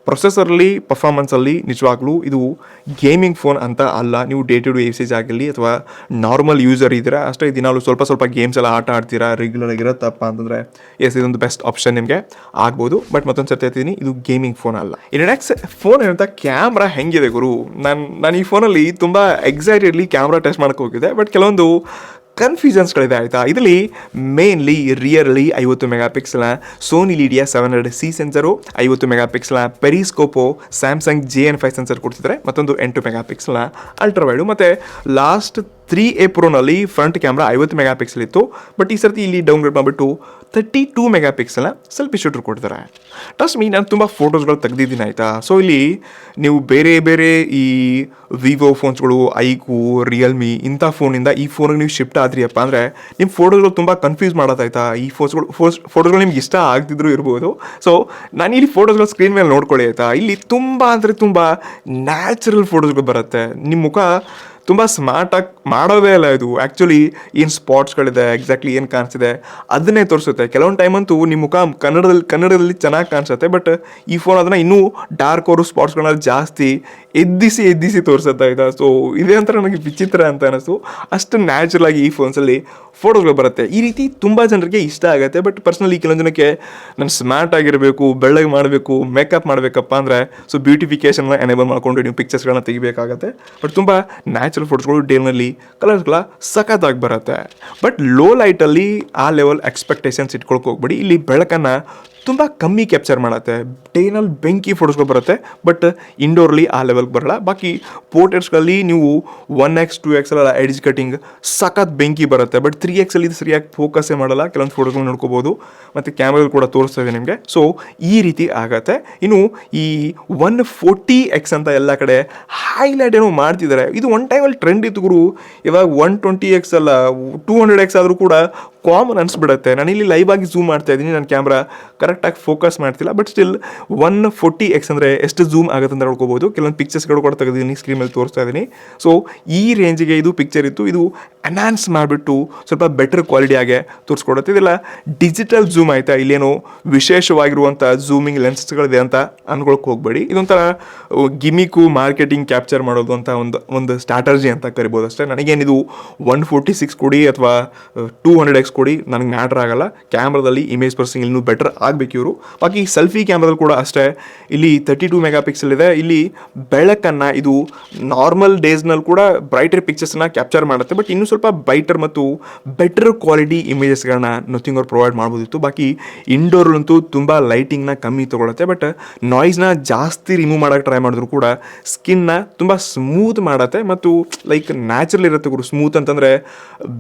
ಪ್ರೊಸೆಸರ್ಲಿ, ಪರ್ಫಾರ್ಮೆನ್ಸಲ್ಲಿ ನಿಜವಾಗ್ಲೂ ಇದು ಗೇಮಿಂಗ್ ಫೋನ್ ಅಂತ ಅಲ್ಲ. ನೀವು ಡೇ ಟು ಡೇ ಯೂಸೇಜ್ ಆಗಿರಲಿ ಅಥವಾ ನಾರ್ಮಲ್ ಯೂಸರ್ ಇದ್ದೀರಾ ಅಷ್ಟೇ, ದಿನಾಲು ಸ್ವಲ್ಪ ಗೇಮ್ಸ್ ಎಲ್ಲ ಆಟ ಆಡ್ತೀರಾ, ರೆಗ್ಯುಲರ್ ಆಗಿರುತ್ತಪ್ಪ ಅಂತಂದರೆ ಎಸ್, ಇದೊಂದು ಬೆಸ್ಟ್ ಆಪ್ಷನ್ ನಿಮಗೆ ಆಗ್ಬೋದು. ಬಟ್ ಮತ್ತೊಂದು ಸರ್ತಿ ಹೇಳ್ತೀನಿ, ಇದು ಗೇಮಿಂಗ್ ಫೋನ್ ಅಲ್ಲ. ಇನ್ನು ನೆಕ್ಸ್ಟ್ ಫೋನ್ ಏನಂತ ಕ್ಯಾಮ್ರಾ ಹೆಂಗಿದೆ ಗುರು. ನಾನು ಈ ಫೋನಲ್ಲಿ ತುಂಬ ಎಕ್ಸೈಟೆಡ್ಲಿ ಕ್ಯಾಮ್ರಾ ಟೆಸ್ಟ್ ಮಾಡೋಕ್ಕೆ ಹೋಗಿದ್ದೆ. ಬಟ್ ಕೆಲವೊಂದು ಕನ್ಫ್ಯೂಷನ್ಸ್ಗಳಿದೆ ಆಯಿತಾ. ಇದರಲ್ಲಿ ಮೇನ್ಲಿ ರಿಯರ್ಲಿ 50 ಮೆಗಾಪಿಕ್ಸೆಲ್ನ ಸೋನಿ ಲೀಡಿಯಾ 700C ಸೆನ್ಸರು, 50 ಮೆಗಾಪಿಕ್ಸೆಲ್ನ ಪೆರಿಸ್ಕೋಪೋ ಸ್ಯಾಮ್ಸಂಗ್ JN5 ಸೆನ್ಸರ್ ಕೊಡ್ತಿದ್ದಾರೆ, ಮತ್ತೊಂದು 8 ಮೆಗಾಪಿಕ್ಸೆಲ್ನ ಅಲ್ಟ್ರಾವೈಡು. ಮತ್ತು ಲಾಸ್ಟ್ 3A ಪ್ರೋನಲ್ಲಿ ಫ್ರಂಟ್ ಕ್ಯಾಮ್ರಾ 50 ಮೆಗಾಪಿಕ್ಸೆಲ್ ಇತ್ತು. ಬಟ್ ಈ ಸರ್ತಿ ಇಲ್ಲಿ ಡೌನ್ಗ್ರೇಡ್ ಮಾಡಿಬಿಟ್ಟು 32 ಮೆಗಾಪಿಕ್ಸೆಲ್ನ ಸೆಲ್ಫಿ ಶೂಟರ್ ಕೊಡ್ತಾರೆ. ಟ್ರಸ್ಟ್ ಮೀ, ನಾನು ತುಂಬ ಫೋಟೋಸ್ಗಳು ತೆಗೆದಿದ್ದೀನಿ ಆಯಿತಾ. ಸೊ ಇಲ್ಲಿ ನೀವು ಬೇರೆ ಈ ವಿವೋ ಫೋನ್ಸ್ಗಳು, ಐಕು, ರಿಯಲ್ಮಿ ಇಂಥ ಫೋನಿಂದ ಈ ಫೋನಿಗೆ ನೀವು ಶಿಫ್ಟ್ ಆದ್ರಿಯಪ್ಪ ಅಂದರೆ ನಿಮ್ಮ ಫೋಟೋಗಳು ತುಂಬ ಕನ್ಫ್ಯೂಸ್ ಮಾಡೋದಾಯ್ತಾ. ಈ ಫೋಟೋಗಳು ನಿಮ್ಗೆ ಇಷ್ಟ ಆಗ್ತಿದ್ರು ಇರ್ಬೋದು. ಸೊ ನಾನು ಇಲ್ಲಿ ಫೋಟೋಸ್ಗಳು ಸ್ಕ್ರೀನ್ ಮೇಲೆ ನೋಡ್ಕೊಳ್ಳಿ ಆಯಿತಾ. ಇಲ್ಲಿ ತುಂಬ ಅಂದರೆ ತುಂಬ ನ್ಯಾಚುರಲ್ ಫೋಟೋಸ್ಗಳು ಬರುತ್ತೆ. ನಿಮ್ಮ ಮುಖ ತುಂಬ ಸ್ಮಾರ್ಟಾಗಿ ಮಾಡೋದೇ ಇಲ್ಲ ಇದು. ಆ್ಯಕ್ಚುಲಿ ಏನು ಸ್ಪಾಟ್ಸ್ಗಳಿದೆ, ಎಕ್ಸಾಕ್ಟ್ಲಿ ಏನು ಕಾಣಿಸ್ತಿದೆ ಅದನ್ನೇ ತೋರಿಸುತ್ತೆ. ಕೆಲವೊಂದು ಟೈಮ್ ಅಂತೂ ನಿಮ್ಮ ಮುಖ ಕನ್ನಡದಲ್ಲಿ ಚೆನ್ನಾಗಿ ಕಾಣಿಸುತ್ತೆ. ಬಟ್ ಈ ಫೋನ್ ಅದನ್ನು ಇನ್ನೂ ಡಾರ್ಕ್ ಅವರು ಸ್ಪಾಟ್ಸ್ಗಳನ್ನ ಜಾಸ್ತಿ ಎದ್ದಿಸಿ ತೋರಿಸುತ್ತೆ ಆಯಿತಾ. ಸೊ ಇದೇ ಅಂತ ನನಗೆ ವಿಚಿತ್ರ ಅಂತ ಅನ್ನಿಸ್ತು. ಅಷ್ಟು ನ್ಯಾಚುರಲ್ ಆಗಿ ಈ ಫೋನ್ಸಲ್ಲಿ ಫೋಟೋಗಳು ಬರುತ್ತೆ. ಈ ರೀತಿ ತುಂಬ ಜನರಿಗೆ ಇಷ್ಟ ಆಗುತ್ತೆ. ಬಟ್ ಪರ್ಸ್ನಲಿ ಕೆಲವೊಂದು ಜನಕ್ಕೆ ನಾನು ಸ್ಮಾರ್ಟ್ ಆಗಿರಬೇಕು, ಬೆಳ್ಳಗೆ ಮಾಡಬೇಕು, ಮೇಕಪ್ ಮಾಡಬೇಕಪ್ಪ ಅಂದರೆ ಸೊ ಬ್ಯೂಟಿಫಿಕೇಷನ್ನ ಎನೇಬಲ್ ಮಾಡಿಕೊಂಡು ನೀವು ಪಿಕ್ಚರ್ಸ್ಗಳನ್ನ ತೆಗಿಬೇಕಾಗತ್ತೆ. ಬಟ್ ತುಂಬ ನ್ಯಾಚುರಲ್ ಫೋಟೋಸ್ಗಳು ಡೇನಲ್ಲಿ ಕಲರ್ಸ್ಗಳ ಸಖತ್ತಾಗಿ ಬರುತ್ತೆ. ಬಟ್ ಲೋ ಲೈಟಲ್ಲಿ ಆ ಲೆವೆಲ್ ಎಕ್ಸ್ಪೆಕ್ಟೇಷನ್ಸ್ ಇಟ್ಕೊಳಕ್ಕೆ ಹೋಗ್ಬೇಡಿ. ಇಲ್ಲಿ ಬೆಳಕನ್ನು ತುಂಬ ಕಮ್ಮಿ ಕ್ಯಾಪ್ಚರ್ ಮಾಡುತ್ತೆ. ಡೇನಲ್ಲಿ ಬೆಂಕಿ ಫೋಟೋಸ್ಗಳು ಬರುತ್ತೆ, ಬಟ್ ಇಂಡೋರ್ಲಿ ಆ ಲೆವೆಲ್ಗೆ ಬರಲ್ಲ. ಬಾಕಿ ಪೋರ್ಟ್ರೇಟ್ಸ್ಗಳಲ್ಲಿ ನೀವು 1x 2x ಅಲ್ಲ ಎಡ್ಜ್ ಕಟಿಂಗ್ ಸಖತ್ ಬೆಂಕಿ ಬರುತ್ತೆ, ಬಟ್ 3x ಅಲ್ಲಿ ಇದು ಸರಿಯಾಗಿ ಫೋಕಸ್ಸೇ ಮಾಡಲ್ಲ. ಕೆಲವೊಂದು ಫೋಟೋಗಳು ನೋಡ್ಕೋಬೋದು, ಮತ್ತು ಕ್ಯಾಮ್ರಾಗಳು ಕೂಡ ತೋರಿಸ್ತದೆ ನಿಮಗೆ. ಸೊ ಈ ರೀತಿ ಆಗತ್ತೆ. ಇನ್ನು ಈ 140x ಅಂತ ಎಲ್ಲ ಕಡೆ ಹೈಲೈಟ್ ಏನೋ ಮಾಡ್ತಿದ್ದಾರೆ. ಇದು ಒನ್ ಟೈಮಲ್ಲಿ ಟ್ರೆಂಡ್ ಇತ್ತು ಗುರು. ಇವಾಗ 120x ಅಲ್ಲ 200x ಆದರೂ ಕೂಡ ಕಾಮನ್ ಅನಿಸ್ಬಿಡುತ್ತೆ. ನಾನು ಇಲ್ಲಿ ಲೈವ್ ಆಗಿ ಝೂಮ್ ಮಾಡ್ತಾ ಇದ್ದೀನಿ, ನನ್ನ ಕ್ಯಾಮ್ರಾ ಕರೆಕ್ಟಾಗಿ ಫೋಕಸ್ ಮಾಡ್ತಿಲ್ಲ, ಬಟ್ ಸ್ಟಿಲ್ 140x ಅಂದರೆ ಎಷ್ಟು ಝೂಮ್ ಆಗುತ್ತೆ ಅಂತ ನೋಡ್ಕೋಬೋದು. ಕೆಲವೊಂದು ಪಿಕ್ಚರ್ಸ್ಗಳು ಕೂಡ ತೆಗೆದಿದ್ದೀನಿ, ಸ್ಕ್ರೀನ್ ಮೇಲೆ ತೋರಿಸ್ತಾ ಇದ್ದೀನಿ. ಸೊ ಈ ರೇಂಜಿಗೆ ಇದು ಪಿಕ್ಚರ್ ಇತ್ತು. ಇದು ಎನ್ಹಾನ್ಸ್ ಮಾಡಿಬಿಟ್ಟು ಸ್ವಲ್ಪ ಬೆಟರ್ ಕ್ವಾಲಿಟಿಯಾಗೆ ತೋರಿಸ್ಕೊಡುತ್ತೆ. ಇದೆಲ್ಲ ಡಿಜಿಟಲ್ ಝೂಮ್ ಆಯಿತಾ, ಇಲ್ಲೇನೋ ವಿಶೇಷವಾಗಿರುವಂಥ ಝೂಮಿಂಗ್ ಲೆನ್ಸ್ಗಳಿದೆ ಅಂತ ಅನ್ಕೊಳಕ್ಕೆ ಹೋಗಬೇಡಿ. ಇದೊಂಥರ ಗಿಮಿಕು ಮಾರ್ಕೆಟಿಂಗ್ ಕ್ಯಾಪ್ಚರ್ ಮಾಡೋದು ಅಂತ ಒಂದು ಸ್ಟ್ರಾಟರ್ಜಿ ಅಂತ ಕರಿಬೋದು ಅಷ್ಟೇ. ನನಗೇನಿದು 146 ಕೊಡಿ ಅಥವಾ 200x ಕೊಡಿ ನನಗೆ ಮ್ಯಾಟ್ರ್ ಆಗಲ್ಲ. ಕ್ಯಾಮ್ರಾದಲ್ಲಿ ಇಮೇಜ್ ಪ್ರೊಸೆಸಿಂಗ್ ಇನ್ನೂ ಬೆಟರ್ ಆಗಬೇಕು ಇವರು. ಬಾಕಿ ಸೆಲ್ಫಿ ಕ್ಯಾಮ್ರಾದಲ್ಲಿ ಕೂಡ ಅಷ್ಟೇ. ಇಲ್ಲಿ 32 ಮೆಗಾಪಿಕ್ಸೆಲ್ ಇದೆ. ಇಲ್ಲಿ ಬೆಳಕನ್ನು ಇದು ನಾರ್ಮಲ್ ಡೇಸ್ನಲ್ಲಿ ಕೂಡ ಬ್ರೈಟರ್ ಪಿಕ್ಚರ್ಸ್ನ ಕ್ಯಾಪ್ಚರ್ ಮಾಡುತ್ತೆ, ಬಟ್ ಇನ್ನೂ ಸ್ವಲ್ಪ ಬ್ರೈಟರ್ ಮತ್ತು ಬೆಟರ್ ಕ್ವಾಲಿಟಿ ಇಮೇಜಸ್ಗಳನ್ನ ನಥಿಂಗ್ ಅವ್ರು ಪ್ರೊವೈಡ್ ಮಾಡ್ಬೋದಿತ್ತು. ಬಾಕಿ ಇಂಡೋರ್ಲಂತೂ ತುಂಬ ಲೈಟಿಂಗ್ನ ಕಮ್ಮಿ ತೊಗೊಳುತ್ತೆ, ಬಟ್ ನಾಯ್ಸ್ನ ಜಾಸ್ತಿ ರಿಮೂವ್ ಮಾಡೋಕ್ಕೆ ಟ್ರೈ ಮಾಡಿದ್ರು ಕೂಡ ಸ್ಕಿನ್ನ ತುಂಬ ಸ್ಮೂತ್ ಮಾಡುತ್ತೆ ಮತ್ತು ಲೈಕ್ ನ್ಯಾಚುರಲ್ ಇರುತ್ತೆ ಗುರು. ಸ್ಮೂತ್ ಅಂತಂದರೆ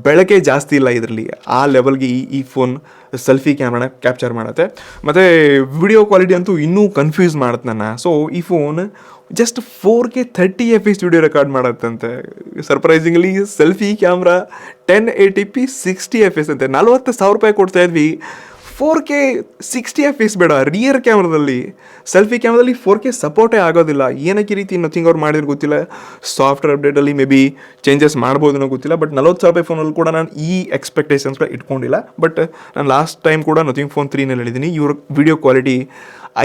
ಬೆಳಕೆ ಜಾಸ್ತಿ ಇಲ್ಲ ಇದರಲ್ಲಿ, ಆ ಲೆವೆಲ್ಗೆ ಈ ಫೋನ್ ಸೆಲ್ಫಿ ಕ್ಯಾಮ್ರಾನ ಕ್ಯಾಪ್ಚರ್ ಮಾಡುತ್ತೆ. ಮತ್ತು ವಿಡಿಯೋ ಕ್ವಾಲಿಟಿ ಅಂತೂ ಇನ್ನೂ ಕನ್ಫ್ಯೂಸ್ ಮಾಡುತ್ತೆ ನನ್ನ. ಸೊ ಈ phone just 4K 30fps video record ಮಾಡುತ್ತಂತೆ. Surprisingly selfie camera 1080p 60fps ಅಂತೆ. 40,000 ರೂಪಾಯಿ ಕೊಡ್ತಾ ಇದ್ವಿ, 4K 60fps ಬೇಡ. ರಿಯರ್ ಕ್ಯಾಮ್ರಾದಲ್ಲಿ ಸೆಲ್ಫಿ ಕ್ಯಾಮ್ರಾದಲ್ಲಿ 4K ಸಪೋರ್ಟೇ ಆಗೋದಿಲ್ಲ. ಏನಕ್ಕೆ ಈ ರೀತಿ ನಥಿಂಗ್ ಅವ್ರು ಮಾಡಿದ್ರು ಗೊತ್ತಿಲ್ಲ. ಸಾಫ್ಟ್ವೇರ್ ಅಪ್ಡೇಟಲ್ಲಿ ಮೇ ಬಿ ಚೇಂಜಸ್ ಮಾಡ್ಬೋದೇನೋ ಗೊತ್ತಿಲ್ಲ, ಬಟ್ 40,000 ರೂಪಾಯಿ ಫೋನಲ್ಲಿ ಕೂಡ ನಾನು ಈ ಎಕ್ಸ್ಪೆಕ್ಟೇಷನ್ಸ್ಗಳು ಇಟ್ಕೊಂಡಿಲ್ಲ. ಬಟ್ ನಾನು ಲಾಸ್ಟ್ ಟೈಮ್ ಕೂಡ ನಥಿಂಗ್ ಫೋನ್ 3ನಲ್ಲಿ ಹೇಳಿದ್ದೀನಿ, ಇವ್ರ ವಿಡಿಯೋ ಕ್ವಾಲಿಟಿ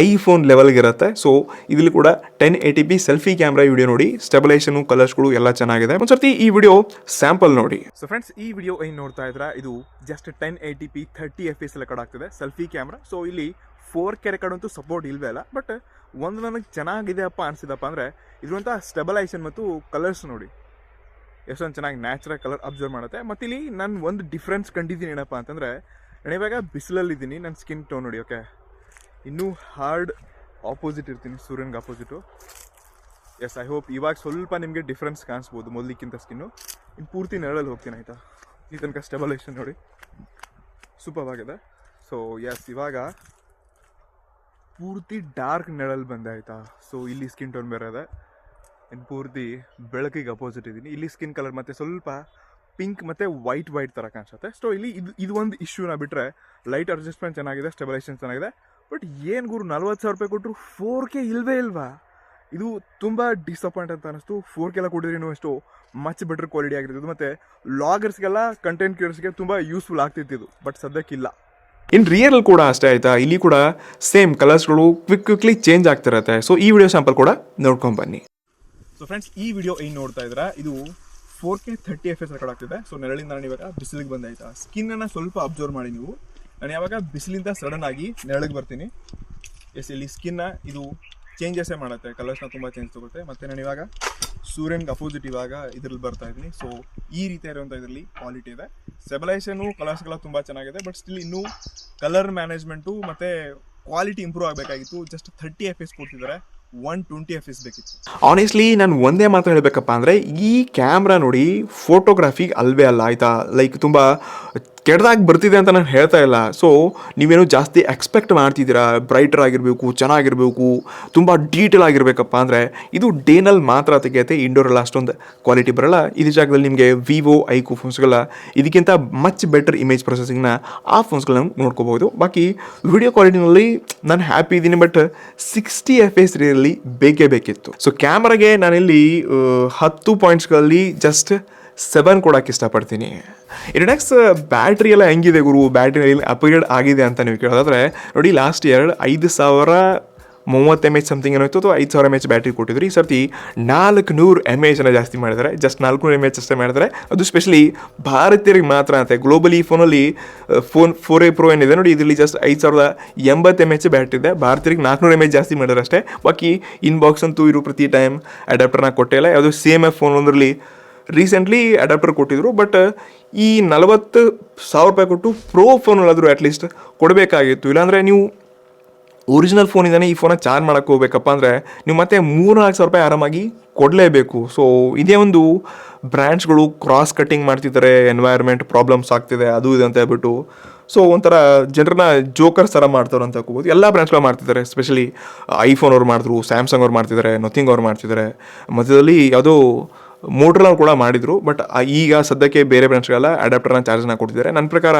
ಐಫೋನ್ ಲೆವೆಲ್ಗೆ ಇರುತ್ತೆ. ಸೊ ಇದರಲ್ಲಿ ಕೂಡ 1080p ಸೆಲ್ಫಿ ಕ್ಯಾಮ್ರಾ ವಿಡಿಯೋ ನೋಡಿ. ಸ್ಟೆಬಿಲೈಸೇಷನು ಕಲರ್ಸ್ಗಳು ಎಲ್ಲ ಚೆನ್ನಾಗಿದೆ. ಒಂದ್ಸರ್ತಿ ಈ ವಿಡಿಯೋ ಸ್ಯಾಂಪಲ್ ನೋಡಿ. ಸೊ ಫ್ರೆಂಡ್ಸ್, ಈ ವಿಡಿಯೋ ಏನು ನೋಡ್ತಾ ಇದ್ರ ಇದು ಜಸ್ಟ್ 1080p 30fps ರೆಕಾರ್ಡ್ ಆಗ್ತಿದೆ ಸೆಲ್ಫಿ ಕ್ಯಾಮ್ರಾ. ಸೊ ಇಲ್ಲಿ 4K ರೆಕಾರ್ಡ್ ಅಂತೂ ಸಪೋರ್ಟ್ ಇಲ್ವೇ ಇಲ್ಲ, ಬಟ್ ಒಂದು ನನಗೆ ಚೆನ್ನಾಗಿದೆ ಅಪ್ಪ ಅನಿಸಿದಪ್ಪ ಅಂದರೆ ಇದ್ರಂಥ ಸ್ಟೆಬಿಲೈಸೇಷನ್ ಮತ್ತು ಕಲರ್ಸ್ ನೋಡಿ, ಎಷ್ಟೊಂದು ಚೆನ್ನಾಗಿ ನ್ಯಾಚುರಲ್ ಕಲರ್ ಅಬ್ಸರ್ವ್ ಮಾಡುತ್ತೆ. ಮತ್ತು ಇಲ್ಲಿ ನಾನು ಒಂದು ಡಿಫ್ರೆನ್ಸ್ ಕಂಡಿದ್ದೀನಿ ಏನಪ್ಪ ಅಂತಂದರೆ, ನಾನು ಇವಾಗ ಬಿಸಿಲಲ್ಲಿದ್ದೀನಿ, ನನ್ನ ಸ್ಕಿನ್ ಟೋನ್ ನೋಡಿ. ಓಕೆ, ಇನ್ನೂ ಹಾರ್ಡ್ ಆಪೋಸಿಟ್ ಇರ್ತೀನಿ, ಸೂರ್ಯನ್ಗೆ ಆಪೋಸಿಟು. ಎಸ್, ಐ ಹೋಪ್ ಇವಾಗ ಸ್ವಲ್ಪ ನಿಮಗೆ ಡಿಫ್ರೆನ್ಸ್ ಕಾಣಿಸ್ಬೋದು ಮೊದಲಿಕ್ಕಿಂತ ಸ್ಕಿನ್ನು. ಇನ್ನು ಪೂರ್ತಿ ನೆರಳಲ್ಲಿ ಹೋಗ್ತೀನಿ ಆಯಿತಾ. ಈ ತನಕ ಸ್ಟೆಬಲೈಸೇಷನ್ ನೋಡಿ ಸೂಪರ್ ಆಗಿದೆ. ಸೊ ಎಸ್, ಇವಾಗ ಪೂರ್ತಿ ಡಾರ್ಕ್ ನೆರಳಲ್ಲಿ ಬಂದೆ ಆಯಿತಾ. ಸೊ ಇಲ್ಲಿ ಸ್ಕಿನ್ ಟೋನ್ ಬೇರೆ ಇದೆ, ಇನ್ನು ಪೂರ್ತಿ ಬೆಳಕಿಗೆ ಅಪೋಸಿಟ್ ಇದ್ದೀನಿ. ಇಲ್ಲಿ ಸ್ಕಿನ್ ಕಲರ್ ಮತ್ತು ಸ್ವಲ್ಪ ಪಿಂಕ್ ಮತ್ತು ವೈಟ್ ಥರ ಕಾಣಿಸುತ್ತೆ. ಸೊ ಇಲ್ಲಿ ಇದು ಒಂದು ಇಶ್ಯೂನ ಬಿಟ್ಟರೆ ಲೈಟ್ ಅಡ್ಜಸ್ಟ್ಮೆಂಟ್ ಚೆನ್ನಾಗಿದೆ, ಸ್ಟೆಬಿಲೈಸೇಷನ್ ಚೆನ್ನಾಗಿದೆ. ಬಟ್ ಏನು ಗುರು, 40,000 ರೂಪಾಯಿ ಕೊಟ್ಟರು 4K ಇಲ್ವಾ? ಇದು ತುಂಬ ಡಿಸಪಾಯಿಂಟ್ ಅಂತ ಅನ್ನಿಸ್ತು. 4K ಎಲ್ಲ ಕೊಟ್ಟಿದ್ರೆ ಎಷ್ಟು ಮಚ್ ಬೆಟರ್ ಕ್ವಾಲಿಟಿ ಆಗಿರ್ತಿದ್ದು, ಮತ್ತು ಲಾಗರ್ಸ್ಗೆಲ್ಲ ಕಂಟೆಂಟ್ ಕ್ರಿಯೇಟರ್ಸ್ಗೆ ತುಂಬ ಯೂಸ್ಫುಲ್ ಆಗ್ತಿತ್ತು, ಬಟ್ ಸದ್ಯಕ್ಕಿಲ್ಲ. ಇನ್ನು ರಿಯಲ್ ಕೂಡ ಅಷ್ಟೇ ಆಯಿತಾ. ಇಲ್ಲಿ ಕೂಡ ಸೇಮ್ ಕಲರ್ಸ್ಗಳು ಕ್ವಿಕ್ಲಿ ಚೇಂಜ್ ಆಗ್ತಿರತ್ತೆ. ಸೊ ಈ ವಿಡಿಯೋ ಸ್ಯಾಂಪಲ್ ಕೂಡ ನೋಡ್ಕೊಂಡು ಬನ್ನಿ. ಸೊ ಫ್ರೆಂಡ್ಸ್, ಈ ವಿಡಿಯೋ ಏನು ನೋಡ್ತಾ ಇದ್ದೀರಾ ಇದು 4K 30fps ರೆಕಾರ್ಡ್ ಆಗ್ತಿದೆ. ಸೊ ನೆರಳಿಂದ ನಾನು ಇವಾಗ ಬಿಸಿಲಿಗೆ ಬಂದಾಯ್ತಾ. ಸ್ಕಿನ್ನನ್ನು ಸ್ವಲ್ಪ ಅಬ್ಸರ್ವ್ ಮಾಡಿ ನೀವು. ನಾನು ಯಾವಾಗ ಬಿಸಿಲಿಂದ ಸಡನ್ ಆಗಿ ನೆರಳಿಗೆ ಬರ್ತೀನಿ, ಎಸ್ ಇಲ್ಲಿ ಸ್ಕಿನ್ನ ಇದು ಚೇಂಜಸ್ಸೇ ಮಾಡುತ್ತೆ, ಕಲರ್ಸ್ನ ತುಂಬ ಚೇಂಜ್ ತಗೊಳುತ್ತೆ. ಮತ್ತು ನಾನು ಇವಾಗ ಸೂರ್ಯನ್ಗೆ ಅಪೋಸಿಟ್ ಇವಾಗ ಇದ್ರಲ್ಲಿ ಬರ್ತಾ ಇದ್ದೀನಿ. ಸೊ ಈ ರೀತಿ ಇರುವಂಥ ಇದರಲ್ಲಿ ಕ್ವಾಲಿಟಿ ಇದೆ. ಸ್ಟೆಬಿಲೈಸೇಷನು ಕಲರ್ಸ್ಗೆಲ್ಲ ತುಂಬ ಚೆನ್ನಾಗಿದೆ, ಬಟ್ ಸ್ಟಿಲ್ ಇನ್ನೂ ಕಲರ್ ಮ್ಯಾನೇಜ್ಮೆಂಟು ಮತ್ತು ಕ್ವಾಲಿಟಿ ಇಂಪ್ರೂವ್ ಆಗಬೇಕಾಗಿತ್ತು. ಜಸ್ಟ್ 30fps ಕೊಡ್ತಿದ್ದಾರೆ, 120fps ಬೇಕಿತ್ತು. ಆನೆಸ್ಟ್ಲಿ ನಾನು ಒಂದೇ ಮಾತ್ರ ಹೇಳಬೇಕಪ್ಪ ಅಂದರೆ, ಈ ಕ್ಯಾಮ್ರಾ ನೋಡಿ ಫೋಟೋಗ್ರಾಫಿ ಅಲ್ವೇ ಅಲ್ಲ ಆಯಿತಾ. ಲೈಕ್ ತುಂಬ ಕೆಟ್ಟದಾಗಿ ಬರ್ತಿದೆ ಅಂತ ನಾನು ಹೇಳ್ತಾ ಇಲ್ಲ. ಸೊ ನೀವೇನು ಜಾಸ್ತಿ ಎಕ್ಸ್ಪೆಕ್ಟ್ ಮಾಡ್ತಿದ್ದೀರಾ, ಬ್ರೈಟರ್ ಆಗಿರಬೇಕು, ಚೆನ್ನಾಗಿರಬೇಕು, ತುಂಬ ಡೀಟೇಲ್ ಆಗಿರಬೇಕಪ್ಪ ಅಂದರೆ ಇದು ಡೇನಲ್ಲಿ ಮಾತ್ರ ತೆಗೆಯುತ್ತೆ. ಇಂಡೋರೆಲ್ಲ ಅಷ್ಟೊಂದು ಕ್ವಾಲಿಟಿ ಬರೋಲ್ಲ. ಇದೇ ಜಾಗದಲ್ಲಿ ನಿಮಗೆ ವಿವೋ ಐಕ್ಯೂ ಫೋನ್ಸ್ಗಳ ಇದಕ್ಕಿಂತ ಮಚ್ ಬೆಟರ್ ಇಮೇಜ್ ಪ್ರೊಸೆಸಿಂಗ್ನ ಆ ಫೋನ್ಸ್ಗಳನ್ನ ನೋಡ್ಕೋಬೋದು. ಬಾಕಿ ವಿಡಿಯೋ ಕ್ವಾಲಿಟಿನಲ್ಲಿ ನಾನು ಹ್ಯಾಪಿ ಇದ್ದೀನಿ, ಬಟ್ 60fps ರಿಯಲಿ ಬೇಕಿತ್ತು. ಸೊ ಕ್ಯಾಮ್ರಾಗೆ ನಾನಿಲ್ಲಿ 10 ಪಾಯಿಂಟ್ಸ್ಗಳಲ್ಲಿ ಜಸ್ಟ್ 7 ಕೊಡೋಕ್ಕೆ ಇಷ್ಟಪಡ್ತೀನಿ. ಇನ್ನು ನೆಕ್ಸ್ಟ್ ಬ್ಯಾಟ್ರಿ ಎಲ್ಲ ಹೆಂಗಿದೆ ಗುರು, ಬ್ಯಾಟ್ರಿ ಅಪ್ಗ್ರೇಡ್ ಆಗಿದೆ ಅಂತ ನೀವು ಕೇಳೋದಾದರೆ ನೋಡಿ, ಲಾಸ್ಟ್ ಇಯರ್ 5,030 mAh ಸಮಥಿಂಗ್ ಏನೋ ಇತ್ತು, ಅಥವಾ 5,000 mAh ಬ್ಯಾಟ್ರಿ ಕೊಟ್ಟಿದ್ರು. ಈ ಸರ್ತಿ 400 mAh ಜಾಸ್ತಿ ಮಾಡಿದ್ದಾರೆ. ಜಸ್ಟ್ 400 mAh ಅಷ್ಟೇ ಮಾಡಿದ್ದಾರೆ. ಅದು ಸ್ಪೆಷಲಿ ಭಾರತೀಯರಿಗೆ ಮಾತ್ರ ಅಂತೆ. ಗ್ಲೋಬಲಿ ಫೋನಲ್ಲಿ ಫೋನ್ 4A Pro ಏನಿದೆ ನೋಡಿ, ಇದರಲ್ಲಿ ಜಸ್ಟ್ 5,080 mAh ಬ್ಯಾಟ್ರಿ ಇದೆ. ಭಾರತೀಯರಿಗೆ 400 mAh ಜಾಸ್ತಿ ಮಾಡಿದ್ದಾರೆ ಅಷ್ಟೇ. ಬಾಕಿ ಇನ್ಬಾಕ್ಸ್ ಅಂತೂ ಇರು ಪ್ರತಿ ಟೈಮ್ ಅಡಾಪ್ಟರ್ನ ಕೊಟ್ಟೇ ಇಲ್ಲ. ಯಾವುದೋ ಸೇಮ್ ಫೋನ್ ಒಂದರಲ್ಲಿ ರೀಸೆಂಟ್ಲಿ ಅಡಾಪ್ಟರ್ ಕೊಟ್ಟಿದ್ರು, ಬಟ್ ಈ 40,000 ರೂಪಾಯಿ ಕೊಟ್ಟು ಪ್ರೋ ಫೋನಲ್ಲಾದರೂ ಅಟ್ಲೀಸ್ಟ್ ಕೊಡಬೇಕಾಗಿತ್ತು. ಇಲ್ಲಾಂದರೆ ನೀವು ಒರಿಜಿನಲ್ ಫೋನ್ ಇಂದಾನೆ ಈ ಫೋನ ಚಾರ್ಜ್ ಮಾಡಕ್ಕೆ ಹೋಗ್ಬೇಕಪ್ಪ ಅಂದರೆ ನೀವು ಮತ್ತೆ 3-4 ಸಾವಿರ ರೂಪಾಯಿ ಆರಾಮಾಗಿ ಕೊಡಲೇಬೇಕು. ಸೊ ಇದೇ ಒಂದು ಬ್ರ್ಯಾಂಡ್ಸ್ಗಳು ಕ್ರಾಸ್ ಕಟ್ಟಿಂಗ್ ಮಾಡ್ತಿದ್ದಾರೆ, ಎನ್ವೈರ್ಮೆಂಟ್ ಪ್ರಾಬ್ಲಮ್ಸ್ ಆಗ್ತಿದೆ ಅದು ಇದು ಅಂತ ಹೇಳ್ಬಿಟ್ಟು. ಸೊ ಒಂಥರ ಜನರನ್ನ ಜೋಕರ್ಸ್ ಥರ ಮಾಡ್ತಾರೆ ಅಂತ ಹೋಗ್ಬೋದು. ಎಲ್ಲ ಬ್ರ್ಯಾಂಡ್ಸ್ಗಳು ಮಾಡ್ತಿದ್ದಾರೆ, ಎಸ್ಪೆಷಲಿ ಐಫೋನ್ ಅವ್ರು ಮಾಡಿದ್ರು, ಸ್ಯಾಮ್ಸಂಗ್ ಅವ್ರು ಮಾಡ್ತಿದ್ದಾರೆ, ನಥಿಂಗ್ ಅವ್ರು ಮಾಡ್ತಿದ್ದಾರೆ, ಮಧ್ಯದಲ್ಲಿ ಯಾವುದೋ ಮೋಟ್ರಲ್ ಕೂಡ ಮಾಡಿದರು. ಬಟ್ ಈಗ ಸದ್ಯಕ್ಕೆ ಬೇರೆ ಬ್ರ್ಯಾಂಡ್ಸ್ಗೆಲ್ಲ ಅಡ್ಯಾಪ್ಟರ್ನ ಚಾರ್ಜನ್ನ ಕೊಡ್ತಿದ್ದಾರೆ. ನನ್ನ ಪ್ರಕಾರ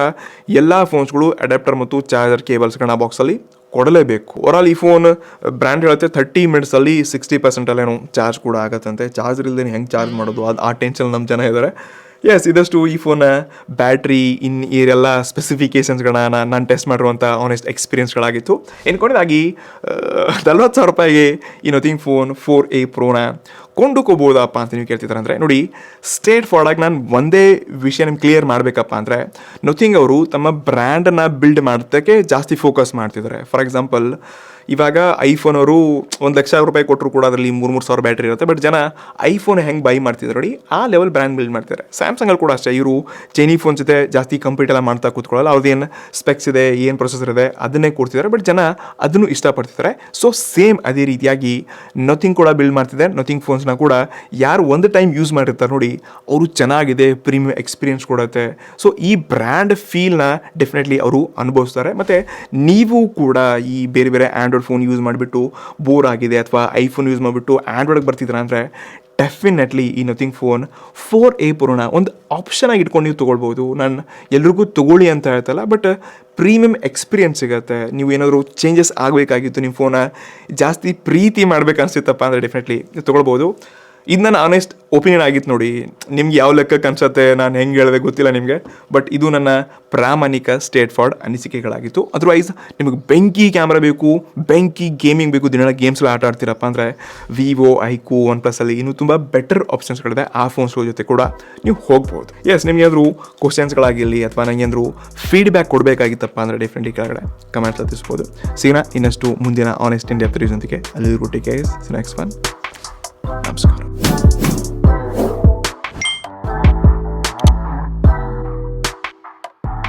ಎಲ್ಲ ಫೋನ್ಸ್ಗಳು ಅಡ್ಯಾಪ್ಟರ್ ಮತ್ತು ಚಾರ್ಜರ್ ಕೇಬಲ್ಸ್ಗಳನ್ನ ಬಾಕ್ಸಲ್ಲಿ ಕೊಡಲೇಬೇಕು. ಓವರಾಲ್ ಈ ಫೋನ್ ಬ್ರ್ಯಾಂಡ್ ಹೇಳುತ್ತೆ 30 ಮಿನಿಟ್ಸಲ್ಲಿ 60% ಅಲ್ಲೇನೋ ಚಾರ್ಜ್ ಕೂಡ ಆಗತ್ತಂತೆ. ಚಾರ್ಜರ್ ಇಲ್ಲದೆ ಹೆಂಗೆ ಚಾರ್ಜ್ ಮಾಡೋದು ಆ ಟೆನ್ಷನ್ ನಮ್ಮ ಜನ ಇದ್ದಾರೆ. ಇದಷ್ಟು ಈ ಫೋನ್ ಬ್ಯಾಟ್ರಿ ಇದೆಲ್ಲ ಸ್ಪೆಸಿಫಿಕೇಷನ್ಸ್ಗಳನ್ನ ನಾನು ಟೆಸ್ಟ್ ಮಾಡಿರುವಂಥ ಆನೆಸ್ಟ್ ಎಕ್ಸ್ಪೀರಿಯನ್ಸ್ಗಳಾಗಿತ್ತು. ಕೊನೆಯದಾಗಿ 40,000 ರೂಪಾಯಿಗೆ ಈ ನಥಿಂಗ್ ಫೋನ್ 4A ಪ್ರೋನ ಕೊಂಡುಕೋಬೋದಪ್ಪ ಅಂತ ನೀವು ಕೇಳ್ತಿದ್ದಾರೆ ಅಂದರೆ ನೋಡಿ, ಸ್ಟ್ರೇಟ್ ಫಾರ್ವರ್ಡಾಗಿ ನಾನು ಒಂದೇ ವಿಷಯ ನಿಮ್ಗೆ ಕ್ಲಿಯರ್ ಮಾಡಬೇಕಪ್ಪ ಅಂದರೆ, ನಥಿಂಗ್ ಅವರು ತಮ್ಮ ಬ್ರ್ಯಾಂಡನ್ನು ಬಿಲ್ಡ್ ಮಾಡೋದಕ್ಕೆ ಜಾಸ್ತಿ ಫೋಕಸ್ ಮಾಡ್ತಿದ್ದಾರೆ. ಫಾರ್ ಎಕ್ಸಾಂಪಲ್, ಇವಾಗ ಐಫೋನ್ ಅವರು 1,00,000 ರೂಪಾಯಿ ಕೊಟ್ಟರು ಕೂಡ ಅದರಲ್ಲಿ 3,000 ಬ್ಯಾಟ್ರಿ ಇರುತ್ತೆ. ಬಟ್ ಜನ ಐಫೋನ್ ಹೆಂಗೆ ಬೈ ಮಾಡ್ತಿದ್ದಾರೆ ನೋಡಿ, ಆ ಲೆವೆಲ್ ಬ್ರ್ಯಾಂಡ್ ಬಿಲ್ಡ್ ಮಾಡ್ತಾರೆ. ಸ್ಯಾಮ್ಸಂಗಲ್ಲಿ ಕೂಡ ಅಷ್ಟೇ, ಇವರು ಚೈನಿ ಫೋನ್ ಜೊತೆ ಜಾಸ್ತಿ ಕಂಪೀಟ್ ಎಲ್ಲ ಮಾಡ್ತಾ ಕೂತ್ಕೊಳ್ಳಲ್ಲ. ಅವ್ರದ್ದೇನು ಸ್ಪೆಕ್ಸ್ ಇದೆ, ಏನು ಪ್ರೊಸೆಸರ್ ಇದೆ ಅದನ್ನೇ ಕೊಡ್ತಿದ್ದಾರೆ. ಬಟ್ ಜನ ಅದನ್ನು ಇಷ್ಟಪಡ್ತಿದ್ದಾರೆ. ಸೊ ಸೇಮ್ ಅದೇ ರೀತಿಯಾಗಿ ನಥಿಂಗ್ ಕೂಡ ಬಿಲ್ಡ್ ಮಾಡ್ತಿದೆ. ನಥಿಂಗ್ ಫೋನ್ಸ್ನ ಕೂಡ ಯಾರು ಒಂದು ಟೈಮ್ ಯೂಸ್ ಮಾಡಿರ್ತಾರೆ ನೋಡಿ, ಅವರು ಚೆನ್ನಾಗಿದೆ, ಪ್ರೀಮಿಯಂ ಎಕ್ಸ್ಪೀರಿಯನ್ಸ್ ಕೊಡುತ್ತೆ. ಸೊ ಈ ಬ್ರ್ಯಾಂಡ್ ಫೀಲ್ನ ಡೆಫಿನೆಟ್ಲಿ ಅವರು ಅನುಭವಿಸ್ತಾರೆ. ಮತ್ತು ನೀವು ಕೂಡ ಈ ಬೇರೆ ಬೇರೆ ಆ್ಯಂಡ್ರಾಯ್ಡ್ ಫೋನ್ ಯೂಸ್ ಮಾಡಿಬಿಟ್ಟು ಬೋರ್ ಆಗಿದೆ, ಅಥವಾ ಐಫೋನ್ ಯೂಸ್ ಮಾಡಿಬಿಟ್ಟು ಆ್ಯಂಡ್ರಾಯ್ಡ್ಗೆ ಬರ್ತಿದ್ದೀರಾ ಅಂದರೆ ಡೆಫಿನೆಟ್ಲಿ ಈ ನಥಿಂಗ್ ಫೋನ್ 4A ಪ್ರೋನ ಒಂದು ಆಪ್ಷನ್ ಆಗಿ ಇಟ್ಕೊಂಡು ನೀವು ತೊಗೊಳ್ಬೋದು. ನಾನು ಎಲ್ರಿಗೂ ತೊಗೊಳ್ಳಿ ಅಂತ ಹೇಳ್ತಲ್ಲ, ಬಟ್ ಪ್ರೀಮಿಯಂ ಎಕ್ಸ್ಪೀರಿಯನ್ಸ್ ಸಿಗುತ್ತೆ. ನೀವು ಏನಾದರೂ ಚೇಂಜಸ್ ಆಗಬೇಕಾಗಿತ್ತು, ನಿಮ್ಮ ಫೋನ ಜಾಸ್ತಿ ಪ್ರೀತಿ ಮಾಡ್ಬೇಕು ಅನಿಸುತ್ತಪ್ಪ ಅಂದರೆ ಡೆಫಿನೆಟ್ಲಿ ತೊಗೊಳ್ಬೋದು. ಇದು ನನ್ನ ಆನೆಸ್ಟ್ ಒಪಿನಿಯನ್ ಆಗಿತ್ತು ನೋಡಿ. ನಿಮ್ಗೆ ಯಾವ ಲೆಕ್ಕಕ್ಕೆ ಅನ್ಸುತ್ತೆ, ನಾನು ಹೆಂಗೆ ಹೇಳಿದೆ ಗೊತ್ತಿಲ್ಲ ನಿಮಗೆ, ಬಟ್ ಇದು ನನ್ನ ಪ್ರಾಮಾಣಿಕ ಸ್ಟ್ರೇಟ್ ಫಾರ್ವರ್ಡ್ ಅನಿಸಿಕೆಗಳಾಗಿತ್ತು. ಅದರ್ವೈಸ್ ನಿಮಗೆ ಬೆಂಕಿ ಕ್ಯಾಮ್ರಾ ಬೇಕು, ಬೆಂಕಿ ಗೇಮಿಂಗ್ ಬೇಕು, ದಿನ ಗೇಮ್ಸ್ಗಳು ಆಟ ಆಡ್ತೀರಪ್ಪ ಅಂದರೆ ವಿವೋ, ಐಕ್ಯೂ, OnePlus ಅಲ್ಲಿ ಇನ್ನೂ ತುಂಬ ಬೆಟರ್ ಆಪ್ಷನ್ಸ್ಗಳಿದೆ. ಆ ಫೋನ್ಸ್ಗಳ ಜೊತೆ ಕೂಡ ನೀವು ಹೋಗ್ಬೋದು. ನಿಮ್ಗೆ ಏನಾದರೂ ಕ್ವಶನ್ಸ್ಗಳಾಗಿರಲಿ ಅಥವಾ ನನಗೆ ಏನಾದರೂ ಫೀಡ್ಬ್ಯಾಕ್ ಕೊಡಬೇಕಾಗಿತ್ತಪ್ಪ ಅಂದರೆ ಡೆಫಿನೆಟ್ಲಿ ಕೆಳಗಡೆ ಕಮೆಂಟ್ಸ್ ಹತ್ತಿಸ್ಬೋದು. ಸಿಗೋಣ ಇನ್ನಷ್ಟು ಮುಂದಿನ ಆನೆಸ್ಟ್ ಇಂಡಿಯಾ ರಿವ್ಯೂಸ್ ಜೊತೆಗೆ. ಅಲ್ಲಿ ಟೇಕ್ ಕೇರ್. Next one. ನಮಸ್ಕಾರ.